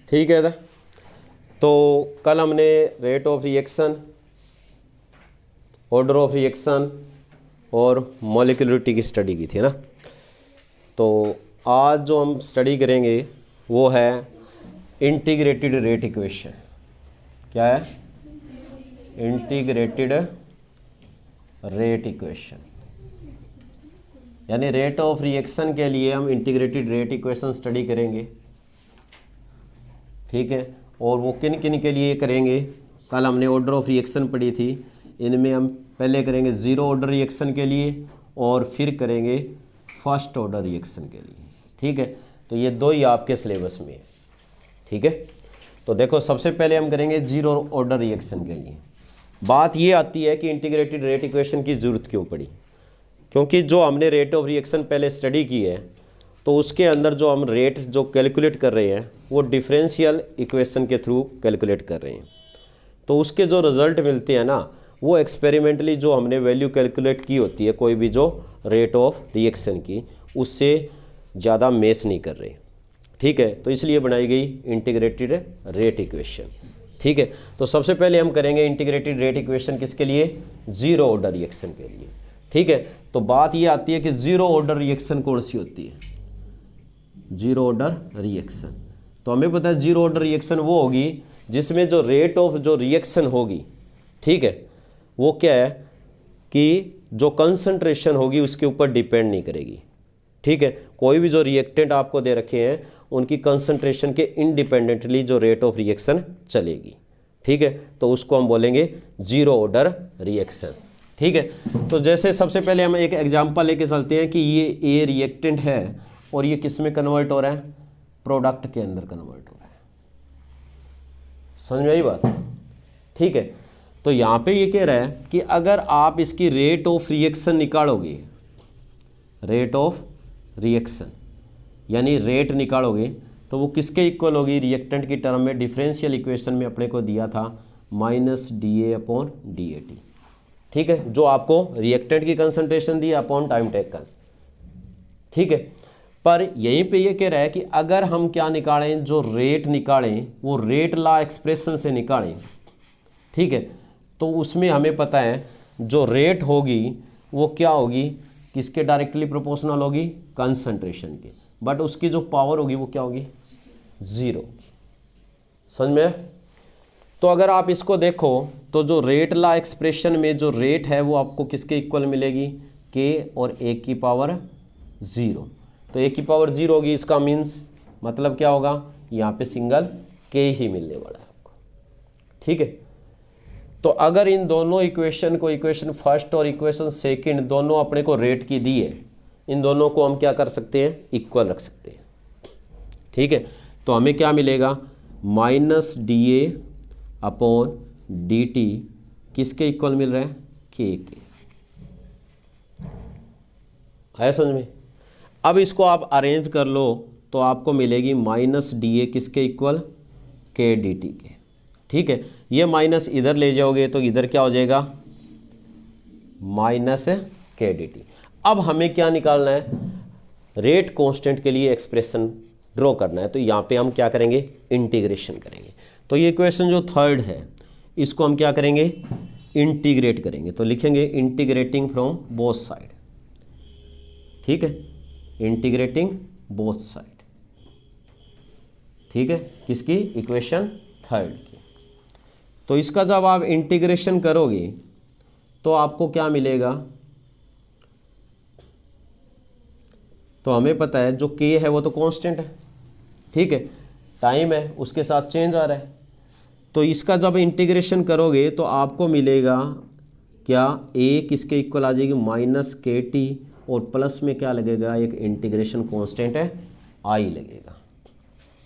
ठीक है। तो कल हमने rate of reaction, order of reaction और मॉलिक्यूलरिटी की स्टडी की थी ना। तो आज जो हम स्टडी करेंगे वो है इंटीग्रेटेड रेट इक्वेशन। क्या है? इंटीग्रेटेड रेट इक्वेशन, यानी रेट ऑफ रिएक्शन के लिए हम इंटीग्रेटेड रेट इक्वेशन स्टडी करेंगे। ठीक है। और वो किन किन के लिए करेंगे? कल हमने ऑर्डर ऑफ रिएक्शन पढ़ी थी, इनमें हम पहले करेंगे ज़ीरो ऑर्डर रिएक्शन के लिए और फिर करेंगे फर्स्ट ऑर्डर रिएक्शन के लिए। ठीक है। तो ये दो ही आपके सिलेबस में है। ठीक है। तो देखो, सबसे पहले हम करेंगे ज़ीरो ऑर्डर रिएक्शन के लिए। बात ये आती है कि इंटीग्रेटेड रेट इक्वेशन की ज़रूरत क्यों पड़ी? क्योंकि जो हमने रेट ऑफ रिएक्शन पहले स्टडी की है तो उसके अंदर जो हम रेट जो कैलकुलेट कर रहे हैं वो डिफरेंशियल इक्वेशन के थ्रू कैलकुलेट कर रहे हैं। तो उसके जो रिज़ल्ट मिलते हैं ना, वो एक्सपेरिमेंटली जो हमने वैल्यू कैलकुलेट की होती है कोई भी जो रेट ऑफ रिएक्शन की, उससे ज़्यादा मैच नहीं कर रहे। ठीक है। तो इसलिए बनाई गई इंटीग्रेटेड रेट इक्वेशन। ठीक है। तो सबसे पहले हम करेंगे इंटीग्रेटेड रेट इक्वेशन किसके लिए? ज़ीरो ऑर्डर रिएक्शन के लिए। ठीक है। तो बात ये आती है कि ज़ीरो ऑर्डर रिएक्शन कौन सी होती है? Zero order reaction. तो हमें पता है ज़ीरो ऑर्डर रिएक्शन वो होगी जिसमें जो रेट ऑफ जो रिएक्शन होगी, ठीक है, वो क्या है कि जो कंसंट्रेशन होगी उसके ऊपर डिपेंड नहीं करेगी। ठीक है। कोई भी जो रिएक्टेंट आपको दे रखे हैं उनकी कंसंट्रेशन के इंडिपेंडेंटली जो रेट ऑफ रिएक्शन चलेगी। ठीक है। तो उसको हम बोलेंगे ज़ीरो ऑर्डर रिएक्शन। ठीक है। तो जैसे सबसे पहले हम एक एग्जांपल लेके चलते हैं कि ये ए रिएक्टेंट है और ये किस में कन्वर्ट हो रहा है? प्रोडक्ट के अंदर कन्वर्ट हो रहा है। समझ में आई बात? ठीक है। तो यहाँ पे ये कह रहा है कि अगर आप इसकी रेट ऑफ रिएक्शन निकालोगे, रेट ऑफ रिएक्शन यानी रेट निकालोगे, तो वो किसके इक्वल होगी? रिएक्टेंट की टर्म में डिफरेंशियल इक्वेशन में अपने को दिया था -dA/dAT। ठीक है। जो आपको रिएक्टेंट की कंसंट्रेशन दी अपॉन टाइम टेकन। ठीक है। पर यहीं पे ये कह रहा है कि अगर हम क्या निकालें, जो रेट निकालें वो रेट लॉ एक्सप्रेशन से निकालें। ठीक है। तो उसमें हमें पता है जो रेट होगी वो क्या होगी? किसके डायरेक्टली प्रोपोर्शनल होगी? कंसंट्रेशन के। बट उसकी जो पावर होगी वो क्या होगी? ज़ीरो होगी। समझ में? तो अगर आप इसको देखो तो जो रेट लॉ एक्सप्रेशन में जो रेट है वो आपको किसके इक्वल मिलेगी? के और ए की पावर ज़ीरो। तो ए की पावर ज़ीरो होगी, इसका मीन्स मतलब क्या होगा? यहाँ पे सिंगल के ही मिलने वाला है आपको। ठीक है। तो अगर इन दोनों इक्वेशन को, इक्वेशन फर्स्ट और इक्वेशन सेकंड, दोनों अपने को रेट की दी है, इन दोनों को हम क्या कर सकते हैं? इक्वल रख सकते हैं। ठीक है। तो हमें क्या मिलेगा? -dA/dt किसके इक्वल मिल रहा है? के। आया समझ में? अब इसको आप अरेंज कर लो तो आपको मिलेगी -dA किसके इक्वल? के dt के। ठीक है। ये माइनस इधर ले जाओगे तो इधर क्या हो जाएगा? -के dt। अब हमें क्या निकालना है? रेट कांस्टेंट के लिए एक्सप्रेशन ड्रॉ करना है। तो यहाँ पे हम क्या करेंगे? इंटीग्रेशन करेंगे। तो ये इक्वेशन जो थर्ड है इसको हम क्या करेंगे? इंटीग्रेट करेंगे। तो लिखेंगे इंटीग्रेटिंग फ्रॉम बोथ साइड। ठीक है। Integrating both side. ठीक है। किसकी? इक्वेशन थर्ड की। तो इसका जब आप इंटीग्रेशन करोगे तो आपको क्या मिलेगा? तो हमें पता है जो के है वो तो कांस्टेंट है। ठीक है। टाइम है उसके साथ चेंज आ रहा है। तो इसका जब इंटीग्रेशन करोगे तो आपको मिलेगा क्या? ए किसके इक्वल आ जाएगी? -kT और प्लस में क्या लगेगा? एक इंटीग्रेशन कांस्टेंट है आई लगेगा।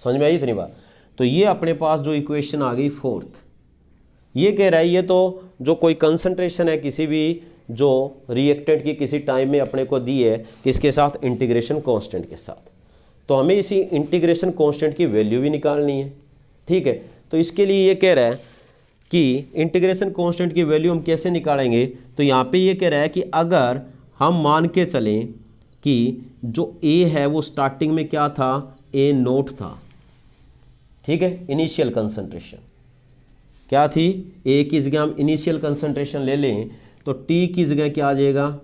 समझ में आई इतनी बात? तो ये अपने पास जो इक्वेशन आ गई फोर्थ, ये कह रहा है ये तो जो कोई कंसंट्रेशन है किसी भी जो रिएक्टेंट की किसी टाइम में अपने को दी है, किसके साथ? इंटीग्रेशन कांस्टेंट के साथ। तो हमें इसी इंटीग्रेशन कांस्टेंट की वैल्यू भी निकालनी है। ठीक है। तो इसके लिए ये कह रहा है कि इंटीग्रेशन कांस्टेंट की वैल्यू हम कैसे निकालेंगे? तो यहाँ पे ये कह रहा है कि अगर हम मान के चलें कि जो ए है वो स्टार्टिंग में क्या था? A0 था। ठीक है, इनिशियल कंसंट्रेशन क्या थी, ए की जगह हम इनिशियल कंसंट्रेशन ले लें तो टी की जगह क्या आ जाएगा,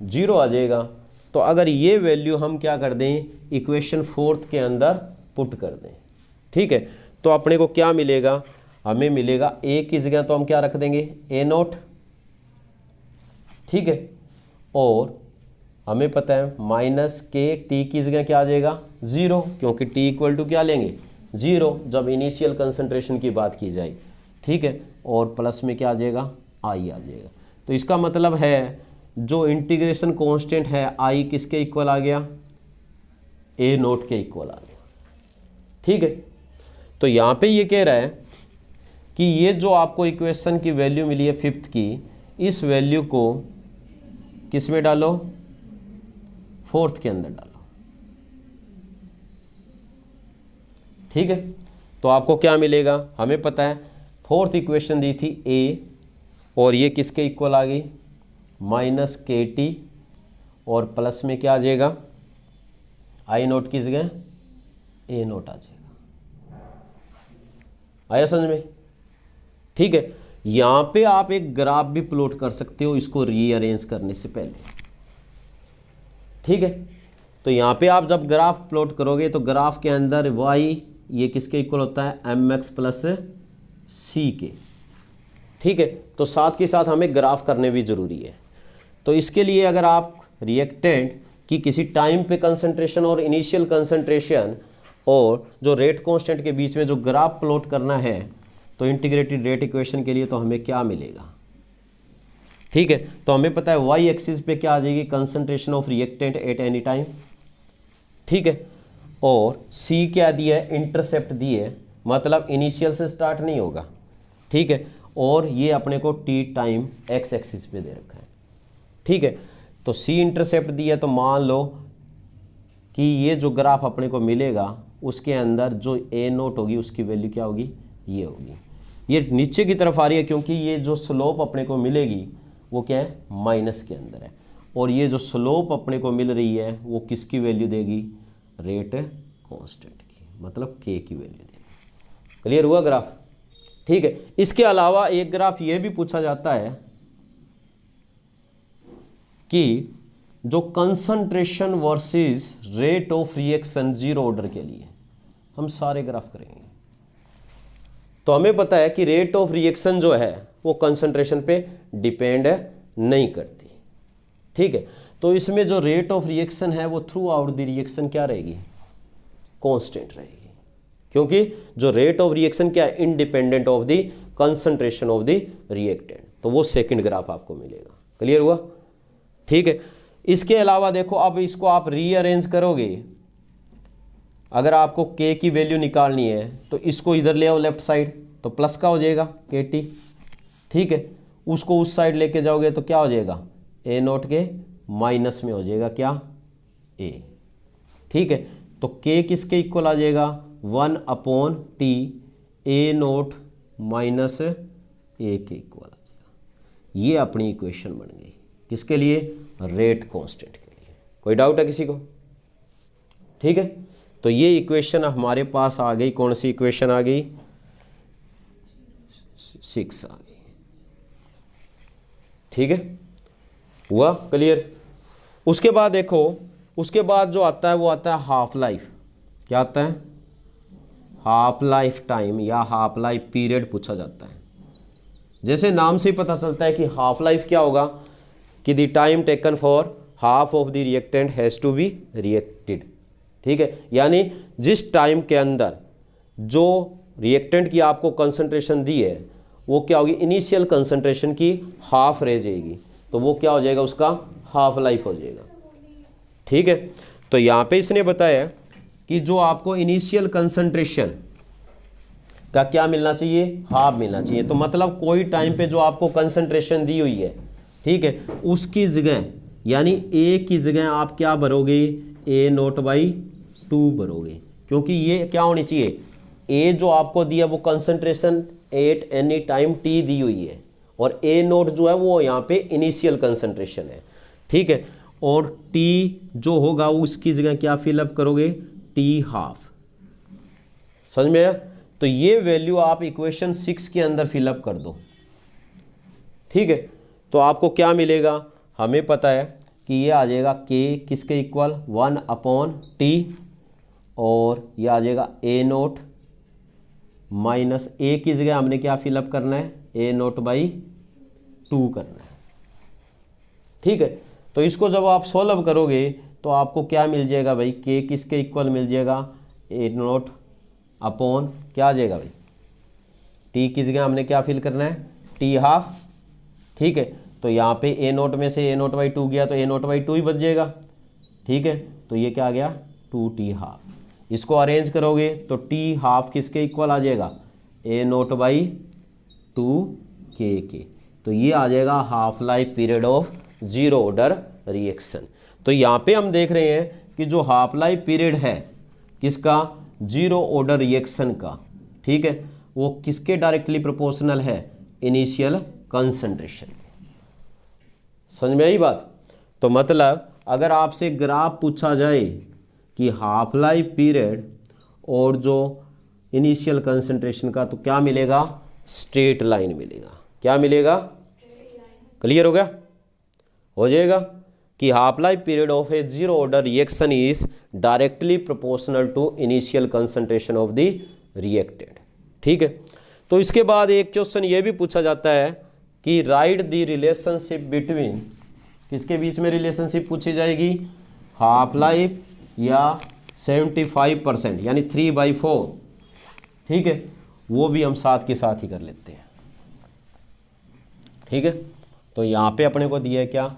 0 आ जाएगा। तो अगर ये वैल्यू हम क्या कर दें, इक्वेशन 4 के अंदर पुट कर दें, ठीक है, तो अपने को क्या मिलेगा, हमें मिलेगा ए की जगह तो हम क्या रख देंगे, ए नोट, ठीक है, और हमें पता है माइनस के टी की जगह क्या आ जाएगा, 0, क्योंकि टी इक्वल टू क्या लेंगे, 0 जब इनिशियल कंसंट्रेशन की बात की जाए, ठीक है, और प्लस में क्या आ जाएगा, आई आ जाएगा। तो इसका मतलब है जो इंटीग्रेशन कांस्टेंट है आई किसके इक्वल आ गया, ए नोट के इक्वल आ गया, ठीक है। तो यहाँ पे ये कह रहा है कि ये जो आपको इक्वेशन की वैल्यू मिली है 5th की, इस वैल्यू को किस में डालो, 4th के अंदर डालो, ठीक है। तो आपको क्या मिलेगा, हमें पता है 4th इक्वेशन दी थी ए, और ये किसके इक्वल आ गई, माइनस के टी, और प्लस में क्या आ जाएगा, आई नोट की जगह ए नोट आ जाएगा। आया समझ में, ठीक है। यहां पे आप एक ग्राफ भी प्लॉट कर सकते हो इसको रीअरेंज करने से पहले, ठीक है। तो यहां पे आप जब ग्राफ प्लॉट करोगे तो ग्राफ के अंदर वाई ये किसके इक्वल होता है, एम एक्स प्लस सी के, ठीक है। तो साथ के साथ हमें ग्राफ करने भी जरूरी है। तो इसके लिए अगर आप रिएक्टेंट की किसी टाइम पे कंसंट्रेशन और इनिशियल कंसंट्रेशन और जो रेट कांस्टेंट के बीच में जो ग्राफ प्लॉट करना है, तो इंटीग्रेटेड रेट इक्वेशन के लिए तो हमें क्या मिलेगा, ठीक है। तो हमें पता है वाई एक्सिस पे क्या आ जाएगी, concentration of reactant eight any time, ठीक है, और सी क्या दिया है, इंटरसेप्ट दिए है, मतलब इनिशियल से स्टार्ट नहीं होगा, ठीक है, और ये अपने को टी टाइम एक्स एक्सिस पे दे रखा है, ठीक है। तो सी इंटरसेप्ट दिया, तो मान लो कि ये जो ग्राफ अपने को मिलेगा उसके अंदर जो ए नोट होगी उसकी वैल्यू क्या होगी, ये होगी, ये नीचे की तरफ आ रही है क्योंकि ये जो स्लोप अपने को मिलेगी वो क्या है, माइनस के अंदर है, और ये जो स्लोप अपने को मिल रही है वो किसकी वैल्यू देगी, रेट कांस्टेंट की, मतलब के की वैल्यू देगी। क्लियर हुआ ग्राफ, ठीक है। इसके अलावा एक ग्राफ ये भी पूछा जाता है कि जो concentration versus rate of reaction 0 order के लिए हम सारे ग्राफ करेंगे। तो हमें पता है कि रेट ऑफ रिएक्शन जो है वो कंसंट्रेशन पे डिपेंड नहीं करती, ठीक है। तो इसमें जो रेट ऑफ रिएक्शन है वो थ्रू आउट द रिएक्शन क्या रहेगी, कांस्टेंट रहेगी, क्योंकि जो रेट ऑफ रिएक्शन क्या है, independent of the concentration of the reactant. तो वो सेकंड ग्राफ आपको मिलेगा। क्लियर हुआ, ठीक है। इसके अलावा देखो, अब इसको आप रीअरेंज करोगे, अगर आपको के की वैल्यू निकालनी है तो इसको इधर ले आओ लेफ्ट साइड, तो प्लस का हो जाएगा के टी, ठीक है। उसको उस साइड लेके जाओगे तो क्या हो जाएगा, ए नोट के माइनस में हो जाएगा क्या, ए, ठीक है। तो के किसके इक्वल आ जाएगा, 1/T ए नोट माइनस ए के इक्वल आ जाएगा। ये अपनी इक्वेशन बन गई किसके लिए, रेट कांस्टेंट के लिए। कोई डाउट है किसी को, ठीक है। तो ये इक्वेशन हमारे पास आ गई, कौन सी इक्वेशन आ गई, 6 आ गई, ठीक है। हुआ क्लियर। उसके बाद देखो, उसके बाद जो आता है वो आता है हाफ लाइफ। क्या आता है, हाफ लाइफ टाइम या हाफ लाइफ पीरियड पूछा जाता है। जैसे नाम से ही पता चलता है कि हाफ लाइफ क्या होगा, कि the time taken for half of the reactant has to be reacted, ठीक है। यानी जिस टाइम के अंदर जो रिएक्टेंट की आपको कंसंट्रेशन दी है वो क्या होगी, इनिशियल कंसंट्रेशन की हाफ रह जाएगी, तो वो क्या हो जाएगा, उसका हाफ लाइफ हो जाएगा, ठीक है। तो यहाँ पे इसने बताया कि जो आपको इनिशियल कंसंट्रेशन का क्या मिलना चाहिए, हाफ मिलना चाहिए। तो मतलब कोई टाइम पे जो आपको कंसंट्रेशन दी हुई है, ठीक है, उसकी जगह यानी ए की जगह आप क्या भरोगे, ए नोट बाई 2 भरोगे, क्योंकि ये क्या होनी चाहिए, ए जो आपको दिया वो concentration at any time T दी हुई है, और ए नोट जो है वो यहाँ पे इनिशियल कंसंट्रेशन है, ठीक है। और टी जो होगा उसकी जगह क्या फिलअप करोगे, टी हाफ, समझ में आया? तो ये वैल्यू आप इक्वेशन 6 के अंदर फिलअप कर दो, ठीक है। तो आपको क्या मिलेगा, हमें पता है कि ये आ जाएगा k किसके इक्वल 1/t, और ये आ जाएगा a0 माइनस a की जगह हमने क्या फिलअप करना है, a0/2 करना है, ठीक है। तो इसको जब आप सॉल्व करोगे तो आपको क्या मिल जाएगा भाई, k किसके इक्वल मिल जाएगा, a0 अपॉन क्या आ जाएगा भाई, t की जगह हमने क्या फिल करना है, t½ ठीक है। तो यहाँ पे a0 में से a0/2 गया तो a0/2 ही बच जाएगा, ठीक है। तो ये क्या आ गया 2t½ इसको अरेंज करोगे तो t½ किसके इक्वल आ जाएगा, a0/2 तो ये आ जाएगा half life period of zero order reaction. तो यहाँ पे हम देख रहे हैं कि जो हाफ लाइफ पीरियड है किसका, जीरो ऑर्डर रिएक्शन का, ठीक है, वो किसके डायरेक्टली प्रोपोर्शनल है, इनिशियल कंसंट्रेशन। समझ में आई बात? तो मतलब अगर आपसे ग्राफ पूछा जाए कि हाफ लाइफ पीरियड और जो इनिशियल कंसंट्रेशन का, तो क्या मिलेगा, स्ट्रेट लाइन मिलेगा। क्या मिलेगा, क्लियर हो गया, हो जाएगा कि half life period of a zero order reaction is directly proportional to initial concentration of the reactant, ठीक है। तो इसके बाद एक क्वेश्चन ये भी पूछा जाता है कि राइट द रिलेशनशिप बिटवीन, किसके बीच में रिलेशनशिप पूछी जाएगी, हाफ लाइफ या 75% यानी 3/4, ठीक है, वो भी हम साथ के साथ ही कर लेते हैं, ठीक है। तो यहाँ पे अपने को दिया है क्या,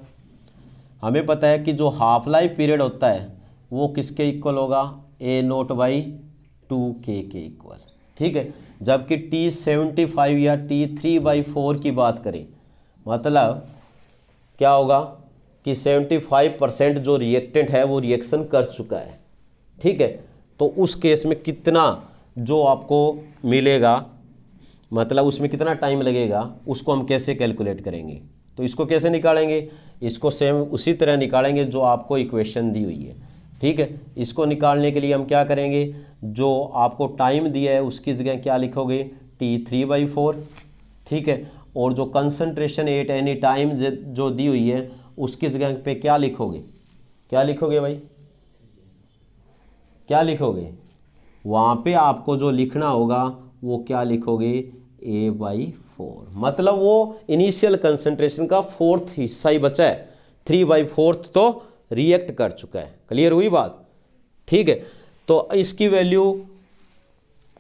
हमें पता है कि जो हाफ लाइफ पीरियड होता है वो किसके इक्वल होगा, a0/2k के इक्वल, ठीक है। जबकि t75 या t3/4 की बात करें, मतलब क्या होगा कि 75% जो रिएक्टेंट है वो रिएक्शन कर चुका है, ठीक है। तो उस केस में कितना जो आपको मिलेगा, मतलब उसमें कितना टाइम लगेगा, उसको हम कैसे कैलकुलेट करेंगे। तो इसको कैसे निकालेंगे, इसको सेम उसी तरह निकालेंगे जो आपको इक्वेशन दी हुई है, ठीक है। इसको निकालने के लिए हम क्या करेंगे, जो आपको टाइम दिया है उसकी जगह क्या लिखोगे, t3/4, ठीक है। और जो कंसंट्रेशन एट एनी टाइम जो दी हुई है उसकी जगह पे क्या लिखोगे, क्या लिखोगे भाई, क्या लिखोगे, वहाँ पे आपको जो लिखना होगा वो क्या लिखोगे, a/4, मतलब वो इनिशियल कंसंट्रेशन का 4th हिस्सा ही बचा है, 3/4 तो रिएक्ट कर चुका है। क्लियर हुई बात, ठीक है। तो इसकी वैल्यू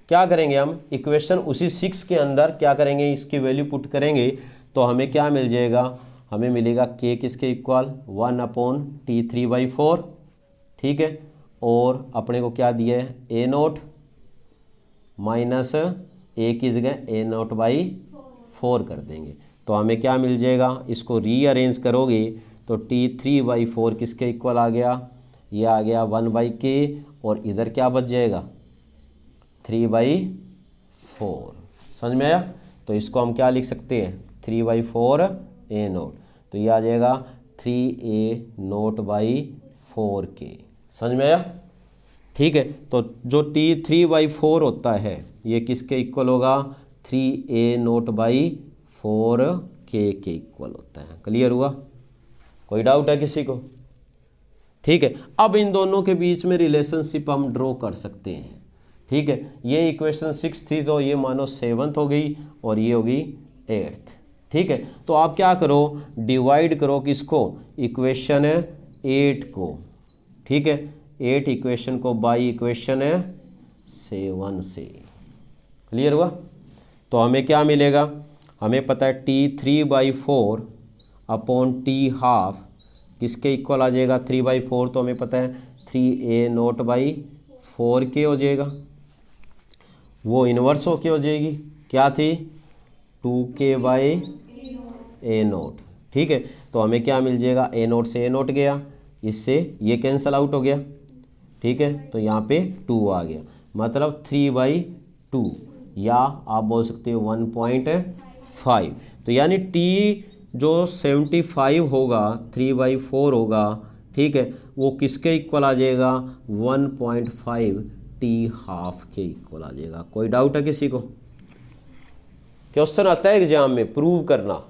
क्या करेंगे हम, इक्वेशन उसी 6 के अंदर क्या करेंगे, इसकी वैल्यू पुट करेंगे तो हमें क्या मिल जाएगा, हमें मिलेगा k किसके इक्वल 1/t3/4, ठीक है। और अपने को क्या दिया है, a0 माइनस a की जगह a0/4 कर देंगे तो हमें क्या मिल जाएगा, इसको रीअरेंज करोगे तो t3/4 किसके इक्वल आ गया, ये आ गया 1/k, और इधर क्या बच जाएगा 3/4। समझ में आया? तो इसको हम क्या लिख सकते हैं, 3/4 a0, तो ये आ जाएगा 3a0/4k। समझ में आया? ठीक है। तो जो t3/4 होता है ये किसके इक्वल होगा, 3a0/4k के इक्वल होता है। क्लियर हुआ? कोई डाउट है किसी को? ठीक है। अब इन दोनों के बीच में रिलेशनशिप हम ड्रॉ कर सकते हैं। ठीक है, ये इक्वेशन 6 थी तो ये मानो 7th हो गई और ये होगी 8th। ठीक है, तो आप क्या करो, डिवाइड करो किसको, इक्वेशन 8 को। ठीक है, 8 इक्वेशन को बाई इक्वेशन 7 से। क्लियर हुआ? तो हमें क्या मिलेगा, हमें पता है t3/4 अपॉन t½ किसके इक्वल आ जाएगा, 3/4 तो हमें पता है 3a0/4k हो जाएगा, वो इन्वर्स होके हो जाएगी, क्या थी 2k/a0। ठीक है, तो हमें क्या मिल जाएगा, a0 से a0 गया, इससे ये कैंसल आउट हो गया। ठीक है, तो यहाँ पे 2 आ गया, मतलब 3/2 या आप बोल सकते हो 1.5। तो यानी t जो 75 होगा 3/4 होगा, ठीक है, वो किसके इक्वल आ जाएगा 1.5 t t½ के इक्वल आ जाएगा। कोई डाउट है किसी को? क्वेश्चन आता है एग्जाम में, प्रूव करना,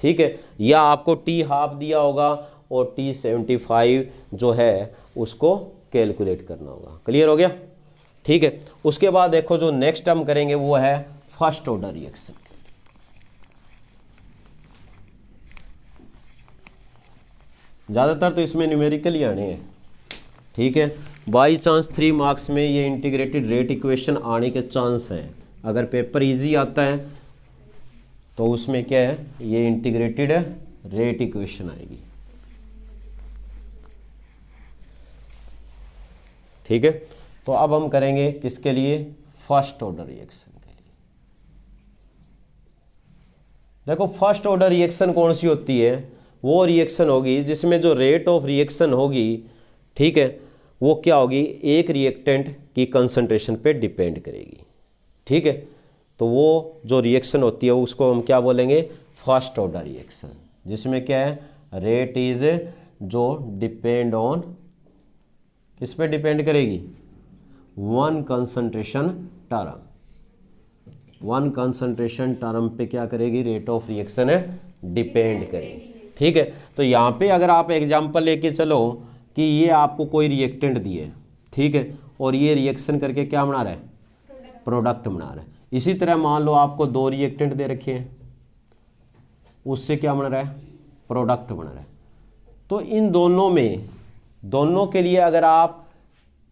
ठीक है, या आपको t½ दिया होगा और t75 जो है उसको कैलकुलेट करना होगा। क्लियर हो गया? ठीक है। उसके बाद देखो जो नेक्स्ट हम करेंगे वो है फर्स्ट ऑर्डर रिएक्शन। ज़्यादातर तो इसमें न्यूमेरिकल ही आने हैं, ठीक है। बाई चांस 3 मार्क्स में ये इंटीग्रेटेड रेट इक्वेशन आने के चांस हैं। अगर पेपर इजी आता है तो उसमें क्या है, ये इंटीग्रेटेड रेट इक्वेशन आएगी, ठीक है। तो अब हम करेंगे किसके लिए? फर्स्ट ऑर्डर रिएक्शन के लिए। देखो फर्स्ट ऑर्डर रिएक्शन कौन सी होती है? वो रिएक्शन होगी जिसमें जो रेट ऑफ रिएक्शन होगी, ठीक है, वो क्या होगी, एक रिएक्टेंट की कंसंट्रेशन पे डिपेंड करेगी, ठीक है। तो वो जो रिएक्शन होती है उसको हम क्या बोलेंगे? फर्स्ट ऑर्डर रिएक्शन, जिसमें क्या है, रेट इज जो डिपेंड ऑन, किस पे डिपेंड करेगी? One concentration term. One concentration term पे क्या करेगी? रेट ऑफ रिएक्शन है डिपेंड करेगी, ठीक है। तो यहाँ पे अगर आप एग्जांपल लेके चलो कि ये आपको कोई रिएक्टेंट दिए, ठीक है, और ये रिएक्शन करके क्या बना रहा है? प्रोडक्ट बना रहा है। इसी तरह मान लो आपको 2 रिएक्टेंट दे रखे हैं, उससे क्या बन रहा है? प्रोडक्ट बन रहा है। तो इन दोनों में, दोनों के लिए अगर आप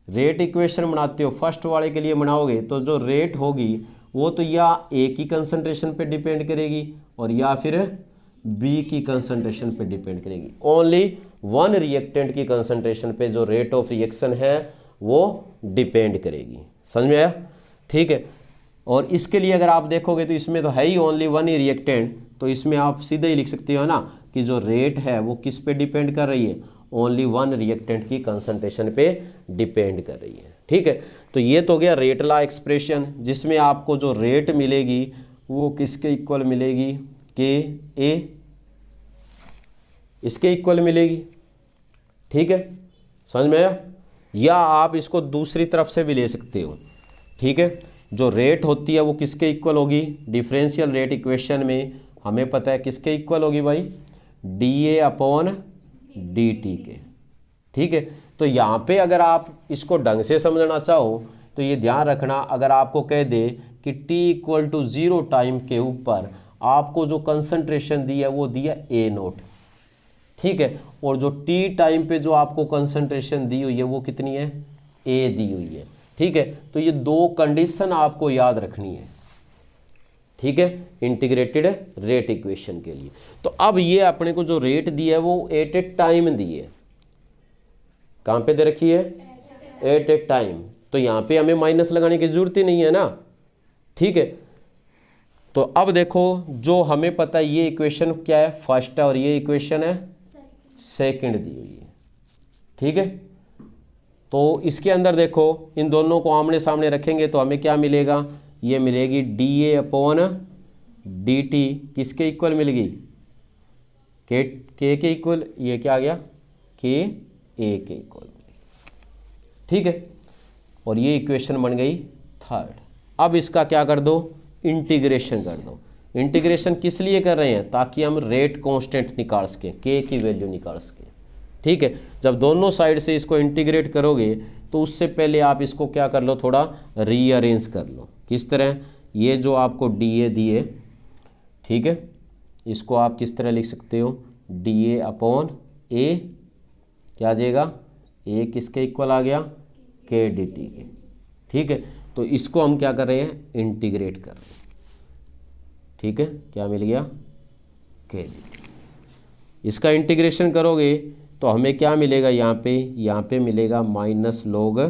रेट इक्वेशन बनाते हो, फर्स्ट वाले के लिए बनाओगे तो जो रेट होगी वो तो या ए की कंसंट्रेशन पे डिपेंड करेगी और या फिर बी की कंसंट्रेशन पे डिपेंड करेगी। ओनली वन रिएक्टेंट की कंसंट्रेशन पे जो रेट ऑफ रिएक्शन है वो डिपेंड करेगी। समझ में आया? ठीक है। और इसके लिए अगर आप देखोगे तो इसमें तो है ही ओनली वन ही रिएक्टेंट, तो इसमें आप सीधे ही लिख सकते हो ना कि जो रेट है वो किस पे डिपेंड कर रही है? ओनली वन रिएक्टेंट की कंसंट्रेशन पे डिपेंड कर रही है, ठीक है। तो ये तो हो गया रेट ला एक्सप्रेशन, जिसमें आपको जो रेट मिलेगी वो किसके इक्वल मिलेगी? के ए, इसके इक्वल मिलेगी, ठीक है। समझ में आया? या आप इसको दूसरी तरफ से भी ले सकते हो, ठीक है। जो रेट होती है वो किसके इक्वल होगी? डिफरेंशियल रेट इक्वेशन में हमें पता है किसके इक्वल होगी भाई? डी अपॉन डी टी के, ठीक है। तो यहाँ पे अगर आप इसको ढंग से समझना चाहो तो ये ध्यान रखना, अगर आपको कह दे कि t = 0 टाइम के ऊपर आपको जो कंसंट्रेशन दी है वो दिया A0, ठीक है, और जो t टाइम पे जो आपको कंसंट्रेशन दी हुई है वो कितनी है? A दी हुई है, ठीक है। तो ये 2 कंडीशन आपको याद रखनी है, ठीक है, इंटीग्रेटेड रेट इक्वेशन के लिए। तो अब ये अपने को जो रेट दी है वो एट ए टाइम दी है। कहाँ पे दे रखी है? At a time. तो यहाँ पे हमें माइनस लगाने की जरूरत ही नहीं है ना, ठीक है। तो अब देखो जो हमें पता है ये इक्वेशन क्या है? फर्स्ट है, और ये इक्वेशन है सेकंड दी हुई है, ठीक है। तो इसके अंदर देखो इन दोनों को आमने सामने रखेंगे तो हमें क्या मिलेगा? ये मिलेगी डी अपॉन डी टी, किसके इक्वल मिलेगी? के के इक्वल, ये क्या आ गया? के ए के इक्वल मिलेगी, ठीक है। और ये इक्वेशन बन गई थर्ड। अब इसका क्या कर दो? इंटीग्रेशन कर दो। इंटीग्रेशन किस लिए कर रहे हैं? ताकि हम रेट कांस्टेंट निकाल सकें, के की वैल्यू निकाल सकें, ठीक है। जब दोनों साइड से इसको इंटीग्रेट करोगे तो उससे पहले आप इसको क्या कर लो? थोड़ा रीअरेंज कर लो। किस तरह? ये जो आपको डी ए दिए, ठीक है, इसको आप किस तरह लिख सकते हो? डी ए अपॉन ए, क्या आ जाएगा? ए किसके इक्वल आ गया? के डी टी के, ठीक है। तो इसको हम क्या कर रहे हैं? इंटीग्रेट कर रहे हैं, ठीक है। क्या मिल गया? के डी टी। इसका इंटीग्रेशन करोगे तो हमें क्या मिलेगा? यहाँ पे मिलेगा माइनस log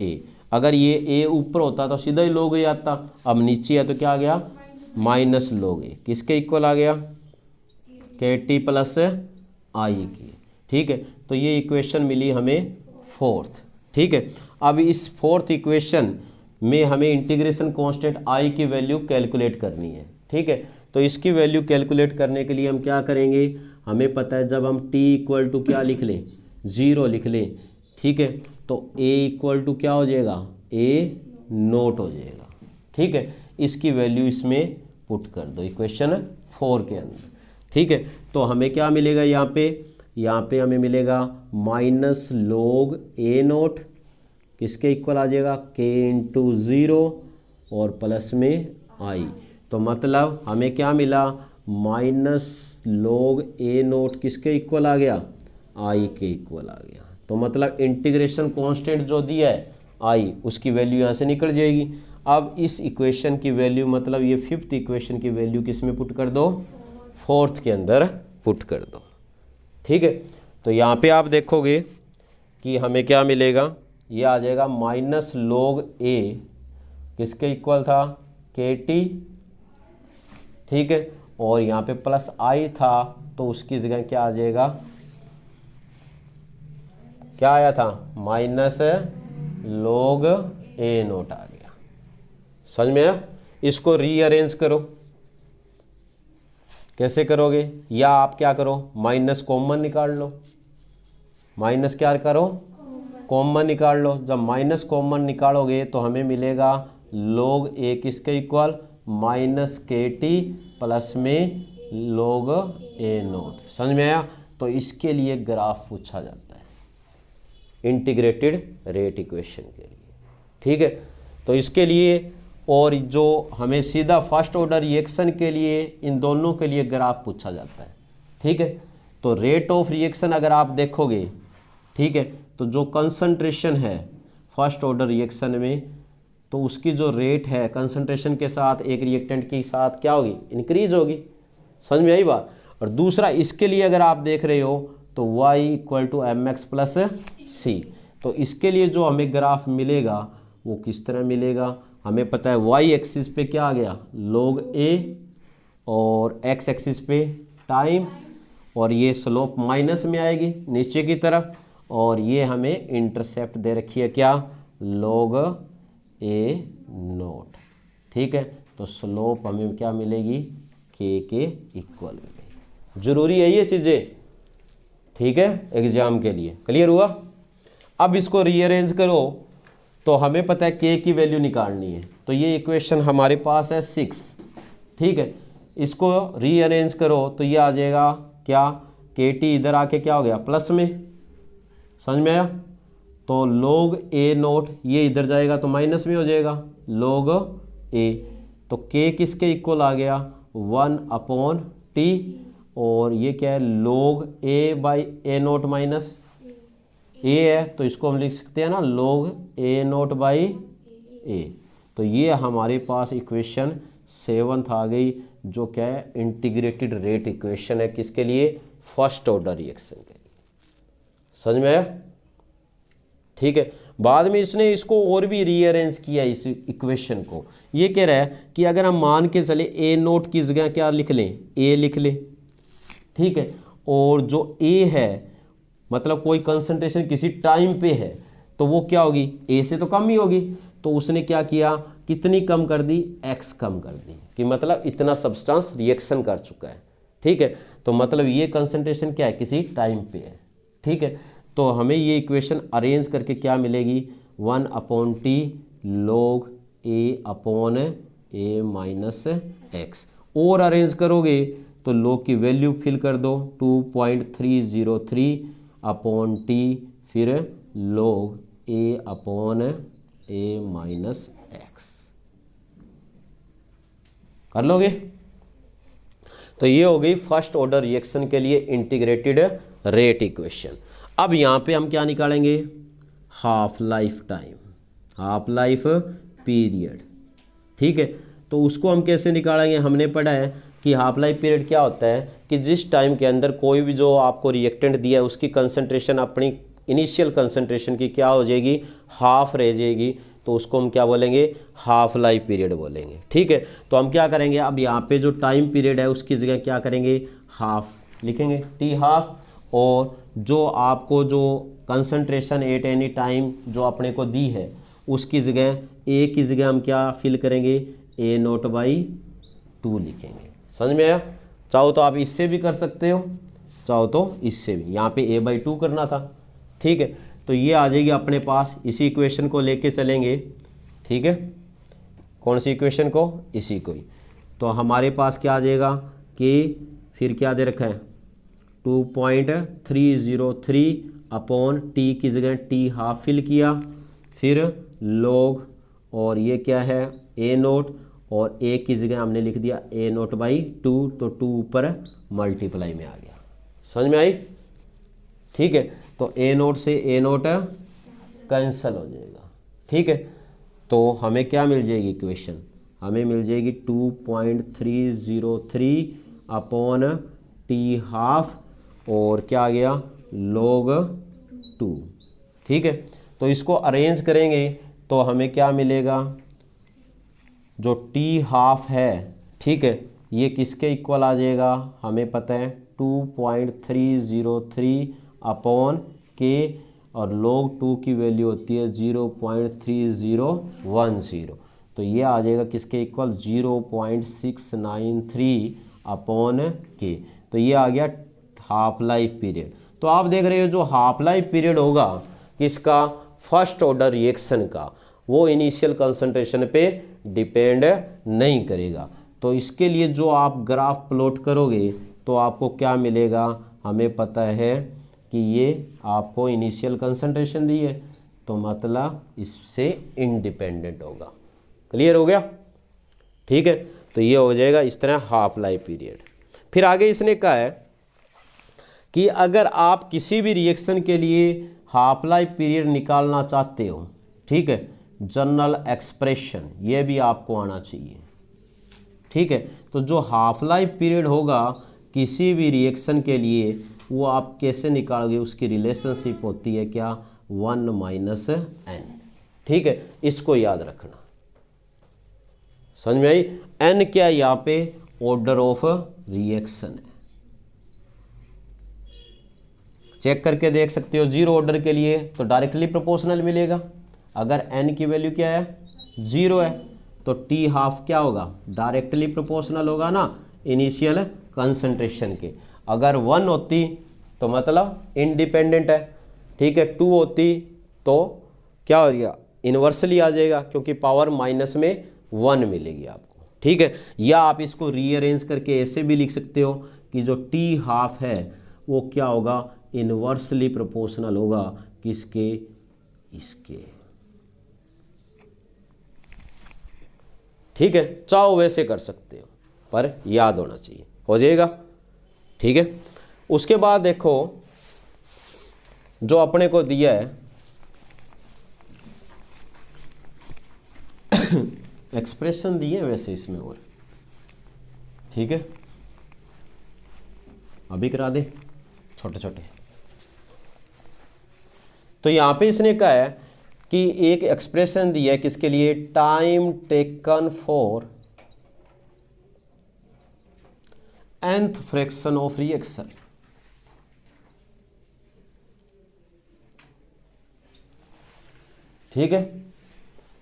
ए। अगर ये ए ऊपर होता तो सीधा ही log ए आता, अब नीचे है तो क्या आ गया? माइनस log ए, किसके इक्वल आ गया? के टी प्लस आई की, ठीक है। तो ये इक्वेशन मिली हमें फोर्थ, ठीक है। अब इस फोर्थ इक्वेशन में हमें इंटीग्रेशन कांस्टेंट आई की वैल्यू कैलकुलेट करनी है, ठीक है। तो इसकी वैल्यू कैलकुलेट करने के लिए हम क्या करेंगे? हमें पता है जब हम t = क्या लिख लें? 0 लिख लें, ठीक है, तो a = क्या हो जाएगा? ए नोट हो जाएगा। ठीक है, इसकी वैल्यू इसमें पुट कर दो इक्वेशन 4 के अंदर। ठीक है, तो हमें क्या मिलेगा यहाँ पे हमें मिलेगा माइनस लॉग ए नोट, किसके इक्वल आ जाएगा, के इंटू 0 और प्लस में आई। तो मतलब हमें क्या मिला, माइनस लॉग ए नोट किसके इक्वल आ गया, आई के इक्वल आ गया। तो मतलब इंटीग्रेशन कांस्टेंट जो दिया है आई, उसकी वैल्यू यहाँ से निकल जाएगी। अब इस इक्वेशन की वैल्यू, मतलब ये 5th इक्वेशन की वैल्यू किस में पुट कर दो, 4th के अंदर पुट कर दो। ठीक है, तो यहाँ पे आप देखोगे कि हमें क्या मिलेगा, ये आ जाएगा माइनस लॉग ए किसके इक्वल था, के टी। ठीक है, और यहाँ पे प्लस आई था तो उसकी जगह क्या आ जाएगा, क्या आया था, माइनस लॉग ए नोट आ गया। समझ में आया? इसको रीअरेंज करो, कैसे करोगे, या आप क्या करो, माइनस कॉमन निकाल लो। माइनस क्या करो, कॉमन निकाल लो। जब माइनस कॉमन निकालोगे तो हमें मिलेगा लॉग ए किसके इक्वल, माइनस के टी प्लस में लॉग ए नोट। समझ में आया? तो इसके लिए ग्राफ पूछा जाता है इंटीग्रेटेड रेट इक्वेशन के लिए। ठीक है, तो इसके लिए, और जो हमें सीधा फर्स्ट ऑर्डर रिएक्शन के लिए, इन दोनों के लिए ग्राफ पूछा जाता है। ठीक है, तो रेट ऑफ रिएक्शन अगर आप देखोगे, ठीक है, तो जो कंसंट्रेशन है फर्स्ट ऑर्डर रिएक्शन में, तो उसकी जो रेट है कंसंट्रेशन के साथ एक रिएक्टेंट के साथ क्या होगी, इंक्रीज होगी। समझ में आई बात? और दूसरा इसके लिए अगर आप देख रहे हो तो y equal to M X plus C. तो इसके लिए जो हमें ग्राफ मिलेगा वो किस तरह मिलेगा, हमें पता है y एक्सिस पे क्या आ गया, log a, और x एक्सिस पे टाइम, और ये स्लोप माइनस में आएगी नीचे की तरफ, और ये हमें इंटरसेप्ट दे रखी है क्या, log a नोट। ठीक है, तो स्लोप हमें क्या मिलेगी, k के इक्वल मिलेगी। जरूरी है ये चीज़ें। ठीक है, एग्जाम के लिए क्लियर हुआ? अब इसको रीअरेंज करो तो हमें पता है k की वैल्यू निकालनी है। तो ये इक्वेशन हमारे पास है 6। ठीक है, इसको रीअरेंज करो तो ये आ जाएगा क्या, के टी इधर आके क्या हो गया, प्लस में। समझ में आया? तो log a नोट ये इधर जाएगा तो माइनस में हो जाएगा log a। तो k किसके इक्वल आ गया, 1/t, और ये क्या है, log a by a note minus a है, तो इसको हम लिख सकते हैं ना log a note by a। तो ये हमारे पास इक्वेशन 7th आ गई, जो क्या है, इंटीग्रेटेड रेट इक्वेशन है, किसके लिए, फर्स्ट ऑर्डर रिएक्शन के लिए। समझ में आया? ठीक है, बाद में इसने इसको और भी रीअरेंज किया इस इक्वेशन को। ये कह रहा है कि अगर हम मान के चले ए नोट की जगह क्या लिख लें, ए लिख लें। ठीक है, और जो ए है मतलब कोई कंसंट्रेशन किसी टाइम पे है तो वो क्या होगी, ए से तो कम ही होगी। तो उसने क्या किया, कितनी कम कर दी, एक्स कम कर दी, कि मतलब इतना सब्सटेंस रिएक्शन कर चुका है। ठीक है, तो मतलब ये कंसंट्रेशन क्या है, किसी टाइम पे है। ठीक है, तो हमें ये इक्वेशन अरेंज करके क्या मिलेगी, 1/t log a minus x. और अरेंज करोगे तो log की वैल्यू फिल कर दो, 2.303/t, फिर log a माइनस एक्स कर लोगे। तो ये हो गई फर्स्ट ऑर्डर रिएक्शन के लिए इंटीग्रेटेड रेट इक्वेशन। अब यहाँ पे हम क्या निकालेंगे, half life time, half life period. ठीक है, तो उसको हम कैसे निकालेंगे, हमने पढ़ा है कि हाफ लाइफ पीरियड क्या होता है कि जिस टाइम के अंदर कोई भी जो आपको रिएक्टेंट दिया है उसकी कंसंट्रेशन अपनी इनिशियल कंसंट्रेशन की क्या हो जाएगी, हाफ रह जाएगी, तो उसको हम क्या बोलेंगे, हाफ लाइफ पीरियड बोलेंगे। ठीक है, तो हम क्या करेंगे, अब यहाँ पे जो टाइम पीरियड है उसकी जगह क्या करेंगे, हाफ लिखेंगे, टी हाफ, और जो आपको जो कंसंट्रेशन एट एनी टाइम जो अपने को दी है उसकी जगह ए की जगह हम क्या फिल करेंगे, ए नोट बाई 2 लिखेंगे। समझ में आया? चाहो तो आप इससे भी कर सकते हो, चाहो तो इससे भी, यहाँ पे a/2 करना था। ठीक है, तो ये आ जाएगी अपने पास, इसी इक्वेशन को लेके चलेंगे ठीक है, कौन सी इक्वेशन को, इसी को ही। तो हमारे पास क्या आ जाएगा कि फिर क्या दे रखा है 2.303 अपॉन टी की जगह टी हाफ फिल किया, फिर लॉग, और ये क्या है ए नोट, और ए की जगह हमने लिख दिया ए नोट बाई 2, तो 2 ऊपर मल्टीप्लाई में आ गया। समझ में आई? ठीक है, तो ए नोट से ए नोट कैंसिल हो जाएगा। ठीक है, तो हमें क्या मिल जाएगी इक्वेशन, हमें मिल जाएगी 2.303 अपॉन टी हाफ, और क्या आ गया log 2। ठीक है, तो इसको अरेंज करेंगे तो हमें क्या मिलेगा, जो टी हाफ है, ठीक है, ये किसके इक्वल आ जाएगा, हमें पता है 2.303 अपॉन के, और log 2 की वैल्यू होती है 0.3010, तो ये आ जाएगा किसके इक्वल 0.693 अपॉन के, तो ये आ गया हाफ लाइफ पीरियड। तो आप देख रहे हो जो हाफ लाइफ पीरियड होगा किसका, फर्स्ट ऑर्डर रिएक्शन का, वो इनिशियल कंसंट्रेशन पे डिपेंड नहीं करेगा। तो इसके लिए जो आप ग्राफ प्लॉट करोगे तो आपको क्या मिलेगा, हमें पता है कि ये आपको इनिशियल कंसंट्रेशन दी है, तो मतलब इससे इंडिपेंडेंट होगा। क्लियर हो गया? ठीक है, तो ये हो जाएगा इस तरह हाफ लाइफ पीरियड। फिर आगे इसने कहा है कि अगर आप किसी भी रिएक्शन के लिए हाफ लाइफ पीरियड निकालना चाहते हो, ठीक है, जनरल एक्सप्रेशन ये भी आपको आना चाहिए। ठीक है, तो जो हाफ लाइफ पीरियड होगा किसी भी रिएक्शन के लिए, वो आप कैसे निकालोगे, उसकी रिलेशनशिप होती है क्या, 1 माइनस एन। ठीक है, इसको याद रखना। समझ में आई? एन क्या है यहाँ पे, ऑर्डर ऑफ रिएक्शन है। चेक करके देख सकते हो, जीरो ऑर्डर के लिए तो डायरेक्टली प्रोपोर्शनल मिलेगा। अगर एन की वैल्यू क्या है, 0 है, तो टी हाफ क्या होगा, डायरेक्टली प्रोपोर्शनल होगा ना इनिशियल कंसंट्रेशन के। अगर 1 होती तो मतलब इंडिपेंडेंट है। ठीक है, 2 होती तो क्या हो गया, इन्वर्सली आ जाएगा, क्योंकि पावर माइनस में 1 मिलेगी आपको। ठीक है, या आप इसको रीअरेंज करके ऐसे भी लिख सकते हो कि जो टी हाफ है वो क्या होगा, इन्वर्सली प्रोपोर्शनल होगा किसके, इसके। ठीक है, चाहो वैसे कर सकते हो, पर याद होना चाहिए, हो जाएगा। ठीक है, उसके बाद देखो जो अपने को दिया है एक्सप्रेशन दिए वैसे इसमें, और ठीक है अभी करा दे छोटे छोटे। तो यहां पे इसने कहा है कि एक एक्सप्रेशन दिया है किसके लिए, time taken for nth fraction of reaction. ठीक है,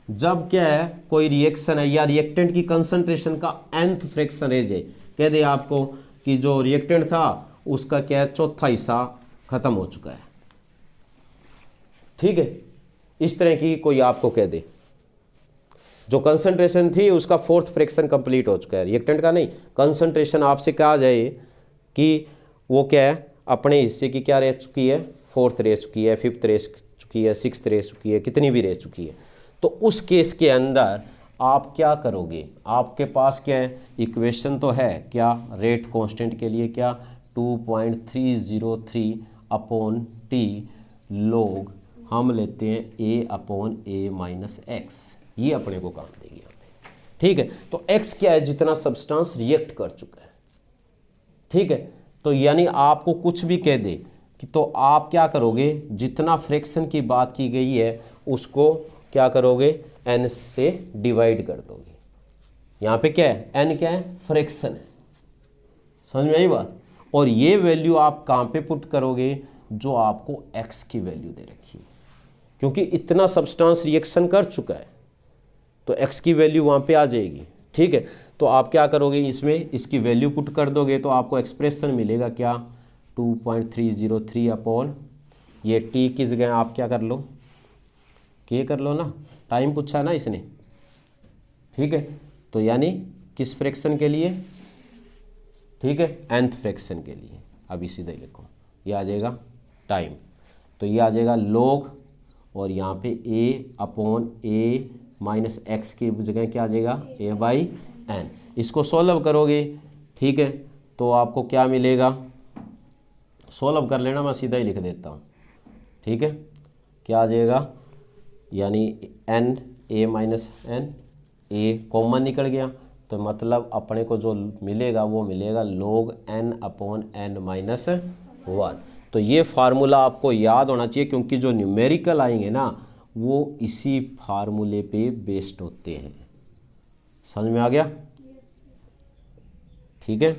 जब क्या है कोई रिएक्शन है या रिएक्टेंट की कंसंट्रेशन का nth फ्रैक्शन रह जाए, कह दे आपको कि जो रिएक्टेंट था उसका क्या है, चौथा हिस्सा खत्म हो चुका है। ठीक है, इस तरह की कोई आपको कह दे जो कंसंट्रेशन थी उसका 4th फ्रैक्शन कंप्लीट हो चुका है, रिएक्टेंट का नहीं, कंसंट्रेशन आपसे कहा जाए कि वो क्या है, अपने हिस्से की क्या रह चुकी है, 4th रह चुकी है, 5th रह चुकी है, 6th रह चुकी है, कितनी भी रह चुकी है। तो उस केस के अंदर आप क्या करोगे, आपके पास क्या है, इक्वेशन तो है क्या, रेट कांस्टेंट के लिए क्या 2.303 अपॉन टी log हम लेते हैं a upon a minus x, ये अपने को काम देगी यहाँ पे। ठीक है, तो x क्या है, जितना सब्सटेंस रिएक्ट कर चुका है। ठीक है, तो यानी आपको कुछ भी कह दे कि तो आप क्या करोगे, जितना फ्रैक्शन की बात की गई है उसको क्या करोगे, n से डिवाइड कर दोगे। यहाँ पे क्या है, n क्या है, फ्रैक्शन है। समझ में आई बात? और ये वैल्यू आप कहाँ पे पुट करोगे, जो आपको x की वैल्यू दे रखी है, क्योंकि इतना सब्सटेंस रिएक्शन कर चुका है तो x की वैल्यू वहाँ पे आ जाएगी। ठीक है, तो आप क्या करोगे, इसमें इसकी वैल्यू पुट कर दोगे तो आपको एक्सप्रेशन मिलेगा क्या, 2.303 अपॉन ये t की जगह आप क्या कर लो, k कर लो ना, टाइम पूछा ना इसने, ठीक है, तो यानी किस फ्रैक्शन के लिए, ठीक है, nth फ्रैक्शन के लिए। अभी सीधे लिखो, ये आ जाएगा टाइम, तो ये आ जाएगा log, और यहाँ पे a/a माइनस एक्स की जगह क्या आ जाएगा a/n। इसको सॉल्व करोगे, ठीक है, तो आपको क्या मिलेगा, सॉल्व कर लेना, मैं सीधा ही लिख देता हूँ, ठीक है। क्या आ जाएगा, यानी n a minus n, a common निकल गया, तो मतलब अपने को जो मिलेगा वो मिलेगा log n/n माइनस 1। तो ये फार्मूला आपको याद होना चाहिए, क्योंकि जो न्यूमेरिकल आएंगे ना वो इसी फार्मूले पे बेस्ड होते हैं। समझ में आ गया, ठीक है।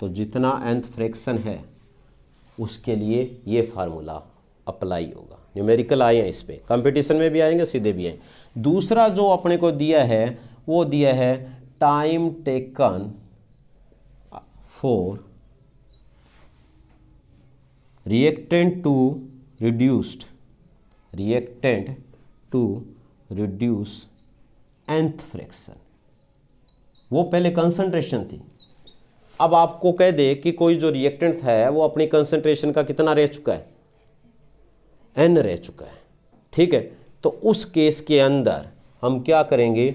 तो जितना nth फ्रैक्शन है उसके लिए ये फार्मूला अप्लाई होगा। न्यूमेरिकल आए हैं, इस पे कंपटीशन में भी आएंगे, सीधे भी आए। दूसरा जो अपने को दिया है वो दिया है time taken for reactant to reduce nth fraction. वो पहले कंसंट्रेशन थी, अब आपको कह दे कि कोई जो रिएक्टेंट है वो अपनी कंसंट्रेशन का कितना रह चुका है, n रह चुका है, ठीक है। तो उस केस के अंदर हम क्या करेंगे,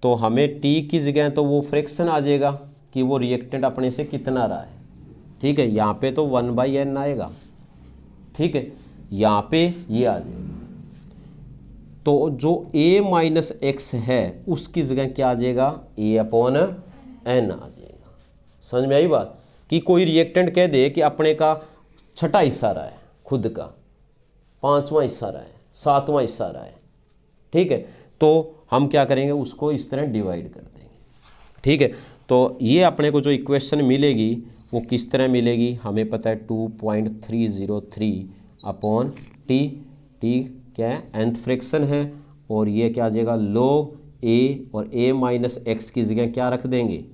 तो हमें t की जगह तो वो फ्रैक्शन आ जाएगा कि वो रिएक्टेंट अपने से कितना रहा है, ठीक है। यहाँ पे तो 1/n आएगा, ठीक है, यहाँ पे ये आ जाएगा। तो जो a माइनस एक्स है उसकी जगह क्या आ जाएगा, a/n आ जाएगा। समझ में आई बात, कि कोई रिएक्टेंट कह दे कि अपने का छठा हिस्सा रहा है, खुद का पांचवा हिस्सा रहा है, सातवां हिस्सा रहा है, ठीक है। तो हम क्या करेंगे, उसको इस तरह डिवाइड कर देंगे, ठीक है। तो ये अपने को जो इक्वेशन मिलेगी वो किस तरह मिलेगी, हमें पता है 2.303/t, t क्या है, nth फ्रैक्शन है, और ये क्या आ जाएगा log a, और a माइनस एक्स की जगह क्या रख देंगे,